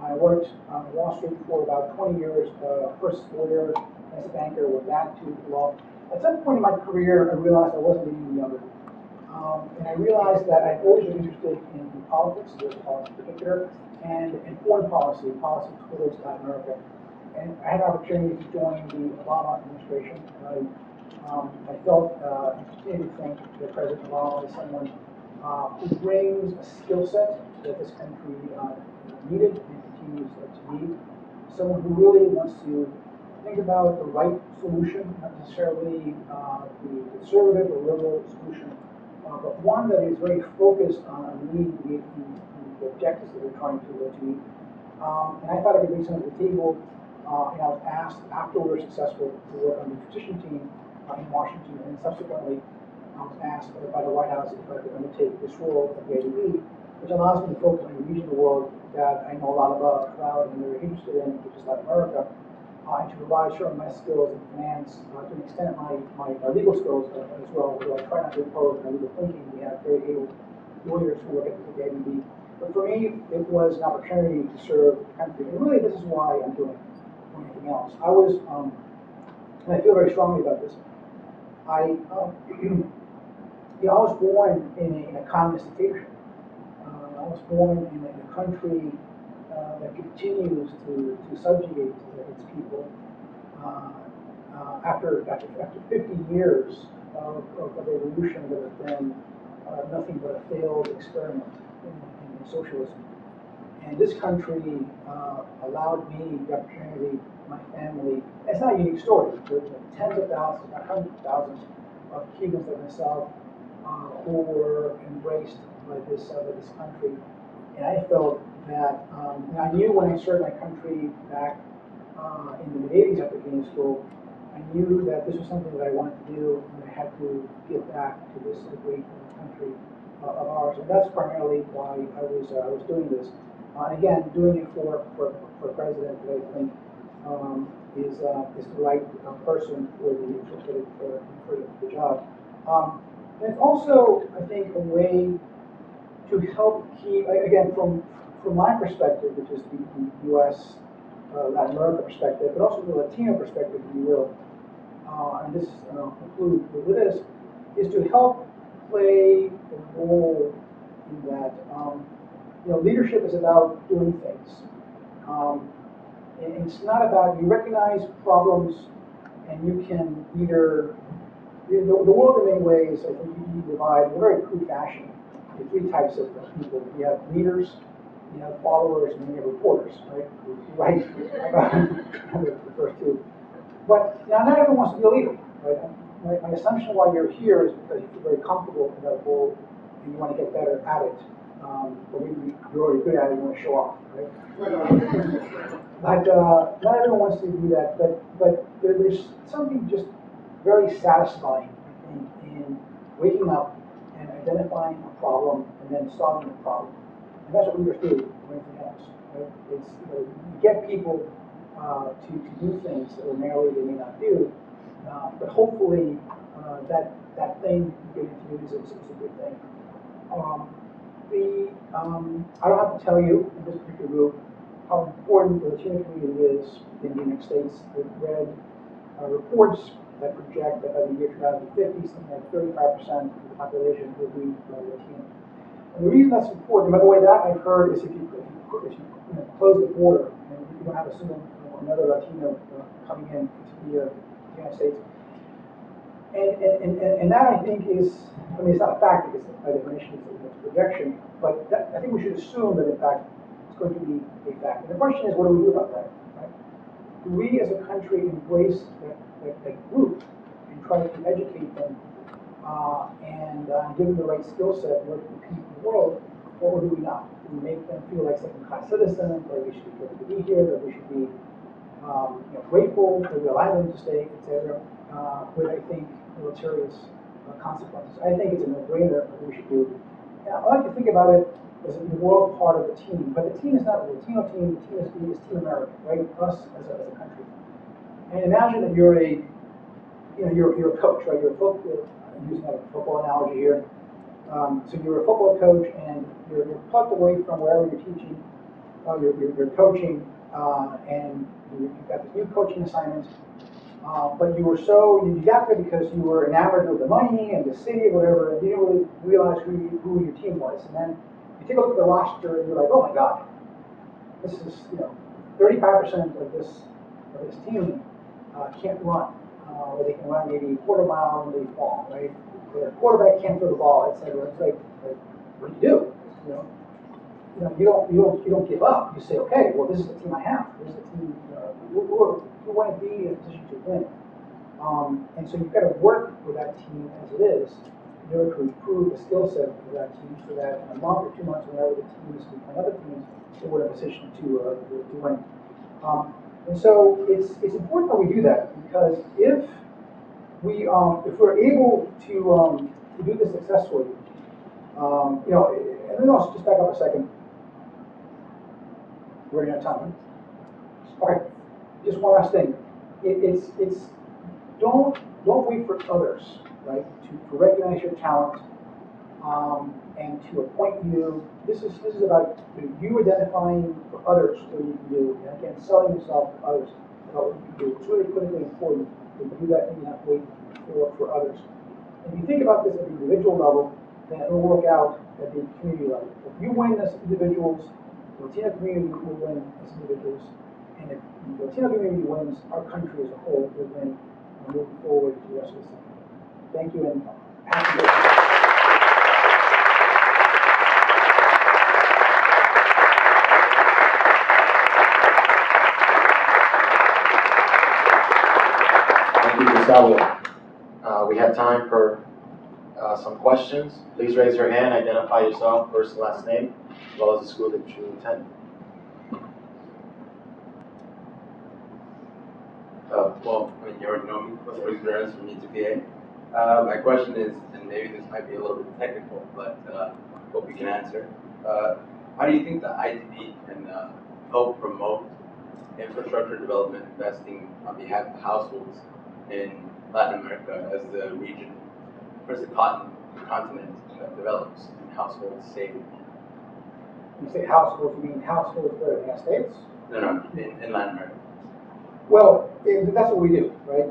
I I worked on Wall Street for about 20 years, first lawyer, as a banker, went back to law. At some point in my career, I realized I wasn't getting any younger. And I realized that I'd always been interested in politics, US politics in particular, and in foreign policy, policy towards Latin America. And I had an opportunity to join the Obama administration. And I felt and continue to think that President Obama is someone who brings a skill set that this country needed and continues to need. Someone who really wants to think about the right solution, not necessarily the conservative or liberal solution, but one that is very focused on meeting the objectives that we're trying to meet. And I thought I could bring something to the table. And I was asked after we were successful to work on the nutrition team in Washington, and subsequently I was asked by the White House if I could undertake this role at the ADB, which allows me to focus on a region of the world that I know a lot about and very interested in, which is Latin America, and to provide sure my skills in finance, to an extent my legal skills as well, although I try not to impose my legal thinking. We have very able lawyers who work at the ADB. But for me, it was an opportunity to serve the country. And really, this is why I'm doing anything else. I was, and I feel very strongly about this. I was born in a communist dictatorship. I was born in a country that continues to subjugate its people. After 50 years of a revolution that has been nothing but a failed experiment in socialism. And this country allowed me the opportunity, my family. It's not a unique story. There are tens of thousands, if not hundreds of thousands, of Cubans like myself who were embraced by this country. And I felt that, and I knew when I served my country back in the mid-'80s after getting to school, I knew that this was something that I wanted to do, and I had to give back to this great country of ours. And that's primarily why I was doing this. Again, doing it for a president that I think is the right person for the job. And it's also, I think, a way to help keep, again, from my perspective, which is the U.S. Latin America perspective, but also the Latino perspective, if you will, and this conclude with this, is to help play a role in that. Leadership is about doing things. And it's not about, you recognize problems and you can either, the world in many ways, I think you divide in a very crude fashion into three types of people. You have leaders, you have followers, and then you have reporters, right? Right about the first two. But now, not everyone wants to be a leader, right? My assumption why you're here is because you feel very comfortable in that role and you want to get better at it. But maybe you're already good at it, you want to show off, right? But not everyone wants to do that. But there's something just very satisfying, I think, in waking up and identifying a problem and then solving the problem. And that's what leaders do or anything else. Right? It's you get people to do things that ordinarily they may not do, but hopefully that thing you get to do is a good thing. I don't have to tell you in this particular group how important the Latino community is in the United States. I've read reports that project that by the year 2050, something like 35% of the population will be Latino. And the reason that's important, by the way, that I've heard is if you close the border and you don't have a single another Latino coming in to the United States. And that I think is, I mean, it's not a fact because by definition it's a projection, but I think we should assume that in fact it's going to be a fact. And the question is, what do we do about that? Right? Do we as a country embrace that group and try to educate them and give them the right skill set in order to compete in the world, or do we not? Do we make them feel like second-class citizens, that we should be able to be here, that we should be grateful, that we allow them to stay, etc., with, I think, deleterious consequences. I think it's a no-brainer that we should do. And I like to think about it as a world part of the team, but the team is not a Latino team. The team is Team America, right? Us as a country. And imagine that you're a coach, right? I'm using a football analogy here. So you're a football coach, and you're plugged away from wherever you're teaching, you're coaching, and you've got this new coaching assignment, but you got there because you were enamored with the money and the city or whatever, and you didn't really realize who your team was. And then you take a look at the roster and you're like, oh my God, this is 35% of this team can't run. Or they can run maybe a quarter mile and they fall, right? The quarterback can't throw the ball, etc. It's like, what do? You know, you don't give up. You say, okay, well, this is the team I have. This is the team who want to be in a position to win. And so you've got to work with that team as it is in order to improve the skill set of that team, so that in a month or 2 months, whenever the teams become other teams, we're in a position to win. And so it's important that we do that, because if we're able to do this successfully, and then I'll just back up a second. We're running out of time. Okay, just one last thing. It's don't wait for others, right? To recognize your talent, and to appoint you. This is about you identifying for others what you can do, and again, selling yourself to others about what you can do. It's really critically important that you do that and you not wait for others. If you think about this at the individual level, then it will work out at the community level. If you win as individuals, the Latino community will win as individuals, and if the Latino community wins, our country as a whole will win, and moving forward to the rest of the country. Thank you, and happy birthday. Thank you, Gustavo. We have time for some questions. Please raise your hand, identify yourself, first and last name, as well as the school that you attend. Well, I mean, you already know me, Gustavo Arnavat from UTPA. My question is, and maybe this might be a little bit technical, but hope you can answer. How do you think the IDB can help promote infrastructure development investing on behalf of households in Latin America as the region, first the continent develops and households save? You say households, you mean households where in the United States? No, in Latin America. Well, that's what we do, right?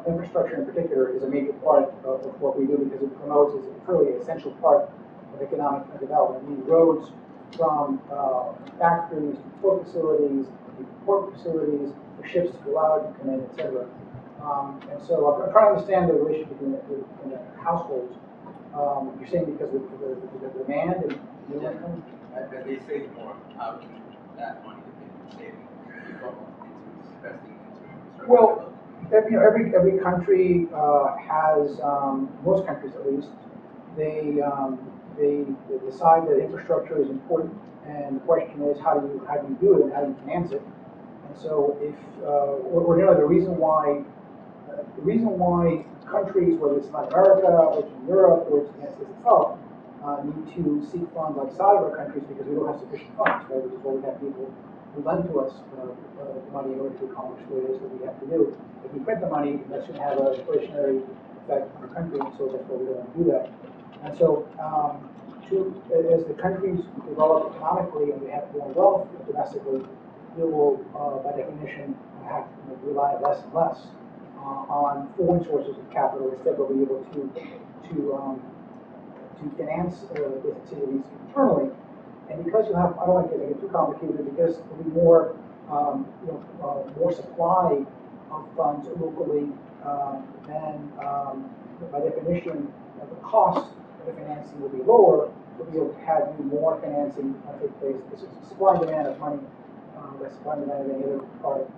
Infrastructure in particular is a major part of what we do, because it promotes, is a really essential part of economic development. I mean, roads from factories to port facilities, for ships to go out and come in, etc. And so I'm trying to understand the relationship between the households. You're saying because of the demand and the income? That they save more. How can that money that they save into investing into infrastructure? Well, every country has, most countries at least, they decide that infrastructure is important, and the question is how do you do it and how do you finance it? And so if the reason why countries, whether it's Latin America or it's in Europe or it's the United States itself, need to seek funds outside of our countries, because we don't have sufficient funds, right? Which is why we have people who lend to us the money in order to accomplish what it is that we have to do. If we print the money, that's going to have an inflationary effect on our country, and so that's why we don't want to do that. And so, as the countries develop economically and they have more wealth domestically, they will, by definition, have to rely less and less on foreign sources of capital. Instead, they'll be able to finance those activities internally. And because you have, I don't want to get too complicated, because there'll be more, more supply of funds locally, then by definition, the cost of the financing will be lower. So we'll be able to have more financing take place. This is supply and demand of money, less supply and demand of any other product.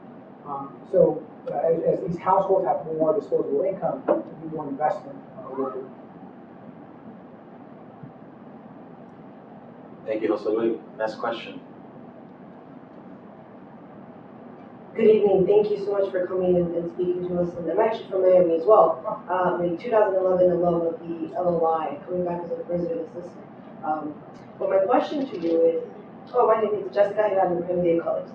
So as these households have more disposable income, there'll be more investment locally. Thank you, Jose Luis. Next question. Good evening. Thank you so much for coming and speaking to us. And I'm actually from Miami as well. I'm a 2011 alum of the LLI, coming back as a resident assistant. But my question to you is, my name is Jessica Hirano from Miami College.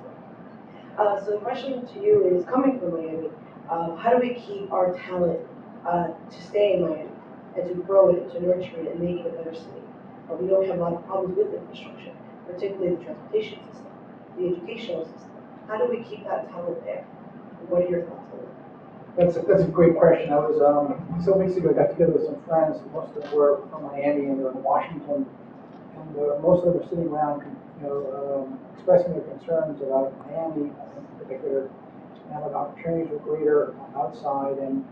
So the question to you is, coming from Miami, how do we keep our talent to stay in Miami and to grow it, to nurture it, and make it a better city? We don't have a lot of problems with infrastructure, particularly the transportation system. the educational system. How do we keep that talent there? What are your thoughts on that? That's a great question. I was, some weeks ago, I got together with some friends, most of them were from Miami and they're in Washington, and most of them were sitting around, expressing their concerns about Miami in particular, and how the opportunities were greater outside, and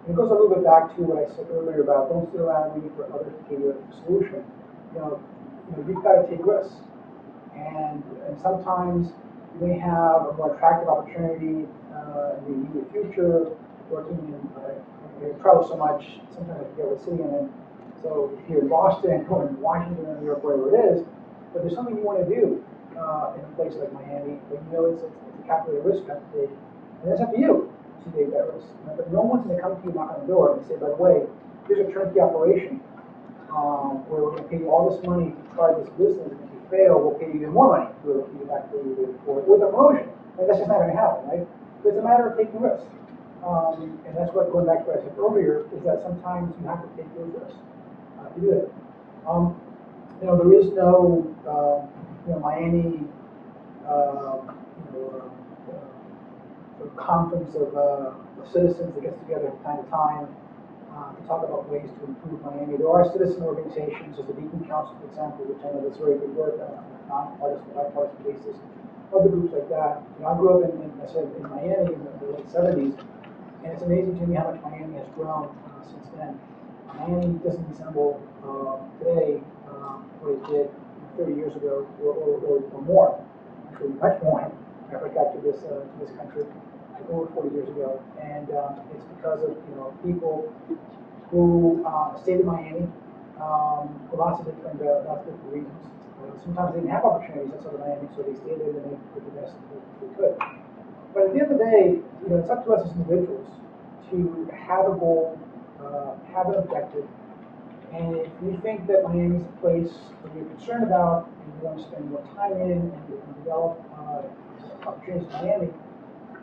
it goes a little bit back to what I said earlier about don't sit around waiting for others to give you a solution. You've got to take risks, and sometimes you may have a more attractive opportunity in the immediate future, working in, you travel so much, sometimes I forget what city I'm in. So if you're in Boston or in Washington or New York, wherever it is, but there's something you want to do in a place like Miami, but it's a calculated risk you have to take, and that's up to you to take that risk. But no one's going to come to you, knock on the door, and say, by the way, here's a turnkey operation where we're going to pay you all this money to try this business, and if you fail, we'll pay you even more money to keep you back where you did before with a promotion. And that's just not going to happen, right? But it's a matter of taking risks. And that's what, going back to what I said earlier, is that sometimes you have to take those risks to do it. There is no, Miami, sort of conference of citizens that gets together from time to time to talk about ways to improve Miami. There are citizen organizations, as the Beacon Council, for example, which I know does very good work on a non-partisan, bipartisan basis. Other groups like that. I grew up in Miami in the late 70s. And it's amazing to me how much Miami has grown since then. Miami doesn't resemble today what it did 30 years ago or more, actually much more. I got to this country over 40 years ago, and it's because of people who stayed in Miami for lots of different reasons. Sometimes they didn't have opportunities outside of Miami, so they stayed there and they did the best they could. But at the end of the day, it's up to us as individuals to have a goal, have an objective, and if you think that Miami is a place that you're concerned about and you want to spend more time in and develop opportunities in Miami,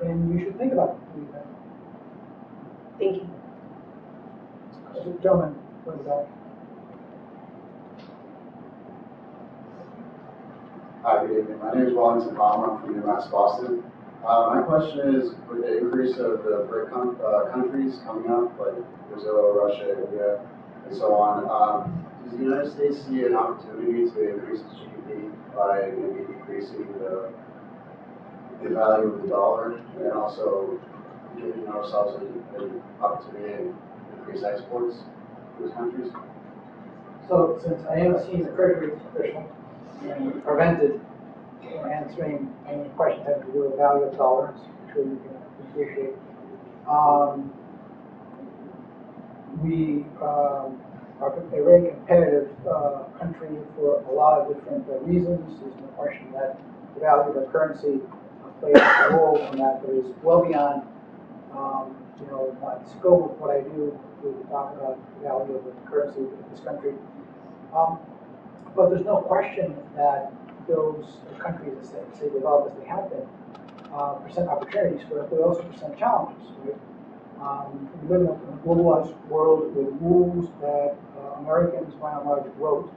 then you should think about doing that. Thank you. Gentlemen, going back. Hi, good evening. My name is Wellington Palmer. I'm from UMass Boston. My question is, with the increase of the BRIC countries coming up, like Brazil, Russia, India, and so on, does the United States see an opportunity to increase its GDP by maybe decreasing the value of the dollar and also giving ourselves an opportunity to increase exports to those countries? So, since I am a senior treasury official and prevented from answering any questions having to do with the value of the dollar, I'm sure you can appreciate. We are a very competitive country for a lot of different reasons. There's no question that the value of our currency plays a role in that, but it's well beyond the scope of what I do to talk about the value of the currency of this country. But there's no question that those countries that say develop as they have been present opportunities for us, but also present challenges. Right? We live in a globalized world with rules that Americans, by and large, wrote,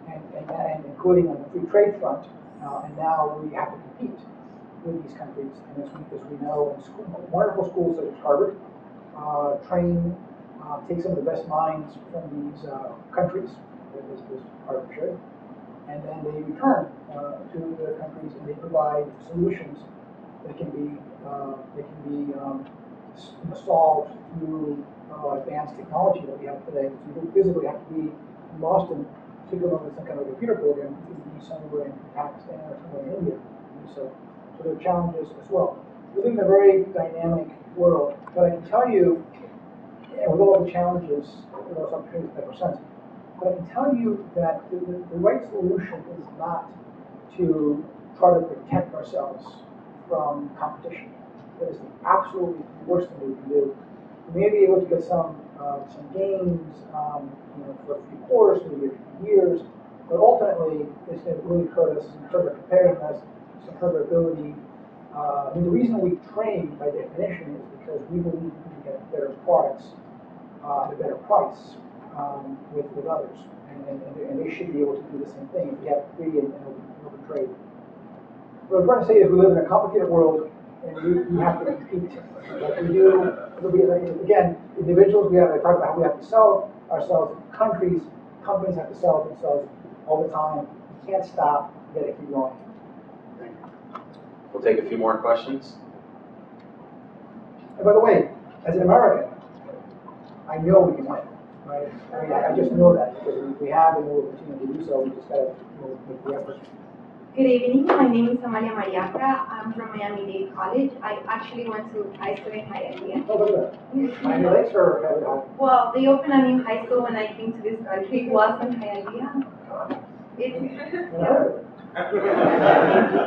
and including on the free trade front. And now we have to compete with these countries. And as we know, in wonderful schools such as Harvard train, take some of the best minds from these countries, as Harvard should, and then they return to the countries and they provide solutions that can be solved through advanced technology that we have today. So you don't physically have to be in Boston to go over some kind of computer program. You can be somewhere in Pakistan or somewhere in India. So there are challenges as well. We live in a very dynamic world, but I can tell you, with all the challenges, those opportunities that present, but I can tell you that the right solution is not to try to protect ourselves from competition. That is the absolutely worst thing we can do. We may be able to get some gains, for a few quarters, maybe a few years, but ultimately it's going to really hurt us, and hurt our competitiveness, it's going to hurt our ability. The reason we train, by definition, is because we believe we can get better products at a better price with others, and they should be able to do the same thing if we have free and open trade. what I'm trying to say is we live in a complicated world, and we have to compete. Like we do, again, individuals, we have to talk about how we have to sell ourselves. Countries, companies have to sell themselves all the time. You can't stop, you gotta keep going. We'll take a few more questions. And by the way, as an American, I know we can win, right? I mean, I just know that because we have and we'll continue to do so. We just gotta make the effort. Good evening. My name is Amalia Mariafra. I'm from Miami-Dade College. I actually went to high school in Hialeah. Oh, look at that. Miami Lakes or Well, they opened a new high school when I came to this country. It was in Hialeah.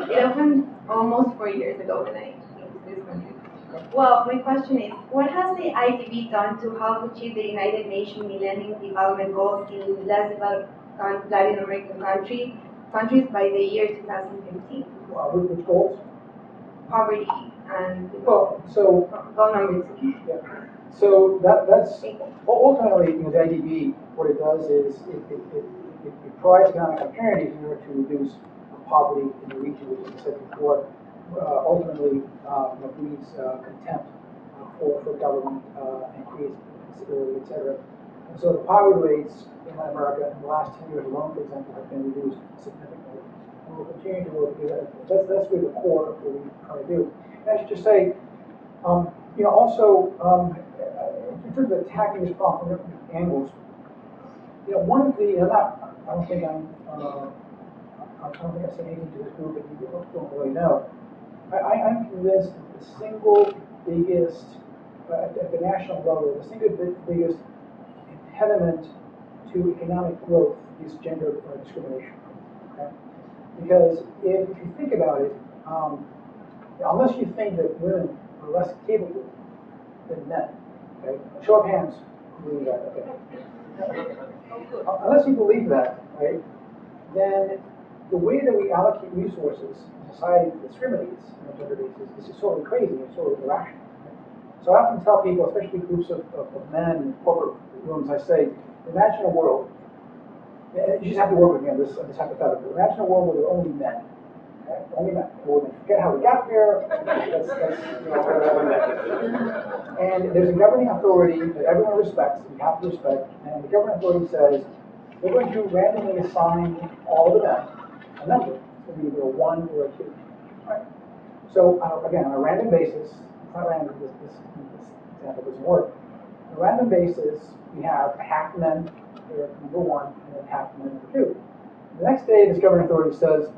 It opened almost 4 years ago when I came to this country. Well, my question is, what has the IDB done to help achieve the United Nations Millennium Development Goals in less developed Latin American countries by the year 2015? which goals? Poverty and Well, so goal number 2. yeah. So that's ultimately, the IDB. What it does is it provides economic opportunities in order to reduce poverty in the region, which, as I said before, ultimately breeds contempt for government and creates instability, etc. And so the poverty rates in Latin America in the last 10 years alone, for example, have been reduced significantly. And we'll continue to work with that. That's really the core of what we try to do. And I should just say, also, in terms of attacking this problem from different angles, one of the, I don't think I said anything to this group that you don't really know. I'm convinced that the single biggest, at the national level, the single biggest impediment to economic growth is gender discrimination. Okay? Because if you think about it, unless you think that women are less capable than men, okay? Show of hands who believe that, okay? Unless you believe that, right, then the way that we allocate resources in society discriminates on a gender basis. This is sort of crazy and sort of irrational. Right? So I often tell people, especially groups of men in corporate rooms, I say, imagine a world, you just have to work with me on this hypothetical. Imagine a world where there are only men. Okay? Only men. Forget how we got there. And there's a governing authority that everyone respects, we have to respect, and the governing authority says, we're going to randomly assign all the men a number. It's going to be either a 1 or a 2. Right? So, again, on a random basis, it's not random, this example doesn't work. On a random basis, we have half men, they're number 1, and then half men, number 2. The next day, this governing authority says,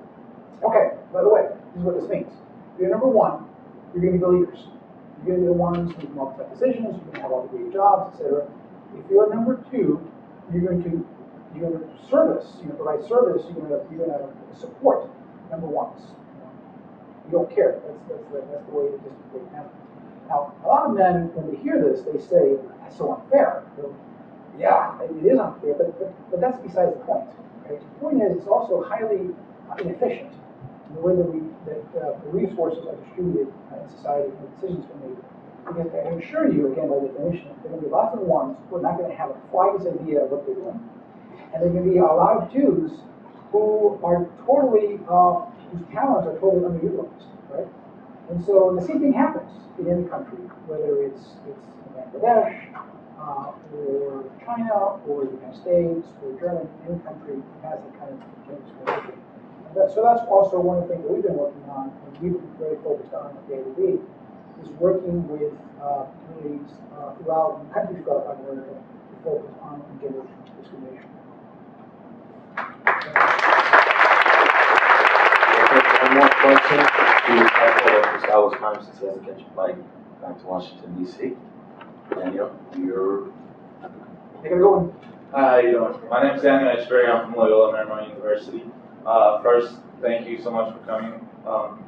okay, by the way, this is what this means. If you're number 1, you're going to be the leaders. You're going to be the ones who can make tough decisions, you're going to have all the great jobs, etc. If you're number 2, you're going to service, provide service, you're going to support number 1s. You don't care. That's the way it just happens. Now, a lot of men, when they hear this, they say, that's so unfair. Yeah, it is unfair, but that's besides the point. Okay? The point is, it's also highly inefficient in the way that the resources are distributed in society and decisions are made. Because I assure you, again, by definition, there are going to be lots of 1s who are not going to have a slightest idea of what they're doing. And there can be a lot of 2s who are totally, whose talents are totally underutilized, right? And so the same thing happens in any country, whether it's Bangladesh, or China, or the United States, or Germany, any country has that kind of discrimination. So that's also one of the things that we've been working on, and we've been very focused on at the ADB, is working with communities throughout countries throughout Latin America to focus on gender discrimination. One more question. To be respectful of Gustavo's time since he has to catch a flight back to Washington, D.C. Daniel, you're... Take it going. Hi, how you doing? My name is Daniel Echeverry. I'm from Loyola Marymount University. First, thank you so much for coming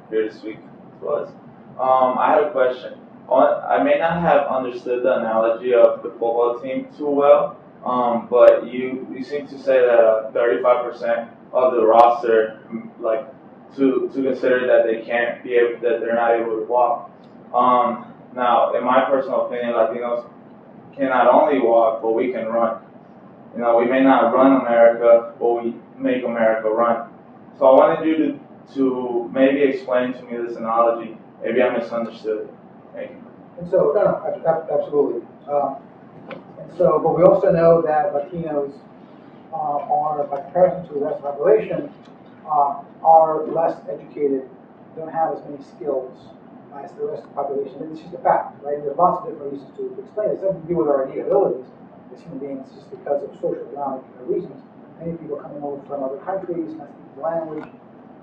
here this week to us. I have a question. I may not have understood the analogy of the football team too well, but you seem to say that 35% of the roster, like, to consider that they're not able to walk. Now, in my personal opinion, Latinos can not only walk, but we can run. We may not run America, but we make America run. So I wanted you to to maybe explain to me this analogy. Maybe I misunderstood it. Thank you. And so, absolutely. And so, but we also know that Latinos are, by comparison to the rest of the population, are less educated, don't have as many skills as the rest of the population. And it's just a fact, right? And there's lots of different reasons to explain it. It's nothing to do with our innate abilities as human beings, just because of social economic reasons. Many people coming over from other countries, not speaking the language.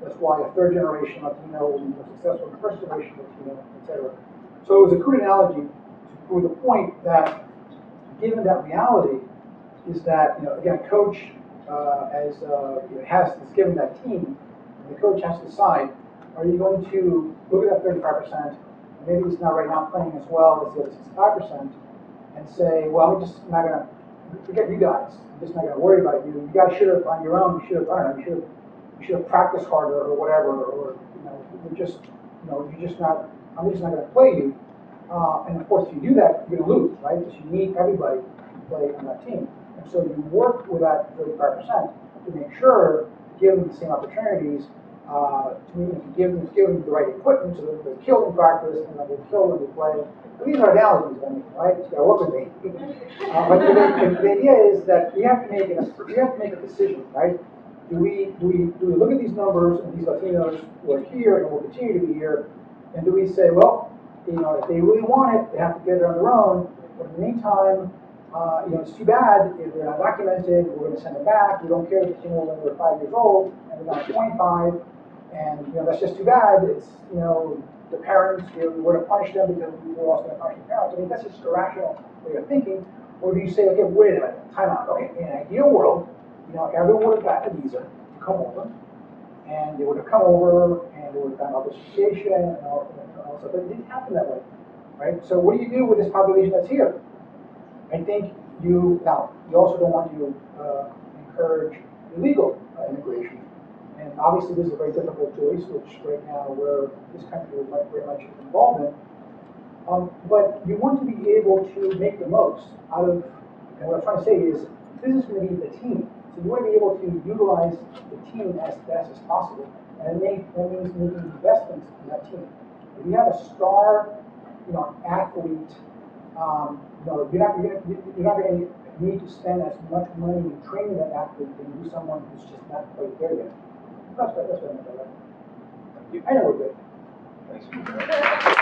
That's why a third generation Latino will be more successful than a first generation Latino, etc. So it was a crude analogy to prove the point that, given that reality, is that, again, a coach is given that team, and the coach has to decide: are you going to look at that 35%, maybe he's not right now playing as well as the other 65%, and say, well, I'm just not going to forget you guys. I'm just not going to worry about you. You guys should have, on your own, you should have, I don't know, you should have practiced harder or whatever, or you're just not. I'm just not going to play you. And of course, if you do that, you're going to lose, right? Because you need everybody to play on that team. And so you work with that 35% to make sure, give them the same opportunities, to give them the right equipment so that they're killed in practice and that they're killed when they play. And these are analogies, I mean, right? You got to work with me. But the idea is that we have to make a decision, right? Do we look at these numbers and these Latinos who are here and will continue to be here, and do we say, well, if they really want it, they have to get it on their own. But in the meantime, it's too bad if they're not documented. We're going to send them back. We don't care if they're when they're 5 years old and they're not 25. And that's just too bad. It's the parents. We're going to punish them because we're also going to punish the parents. I mean, that's just a rational way of thinking. Or do you say, okay, wait a minute, time out. Okay, in an ideal world, everyone would have gotten a visa to come over, and they would have come over and they would have done all this association and all stuff. But it didn't happen that way, right? So what do you do with this population that's here? I think you also don't want to encourage illegal immigration. And obviously this is a very difficult choice, which right now this country is very much involved in. But you want to be able to make the most out of, and what I'm trying to say is, this is going to be the team. So you want to be able to utilize the team as best as possible. And that means making investments in that team. If you have a star, athlete, you're not going to need to spend as much money in training that athlete than you do someone who's just not quite there yet. That's what I meant by that. I know we're good. Thanks.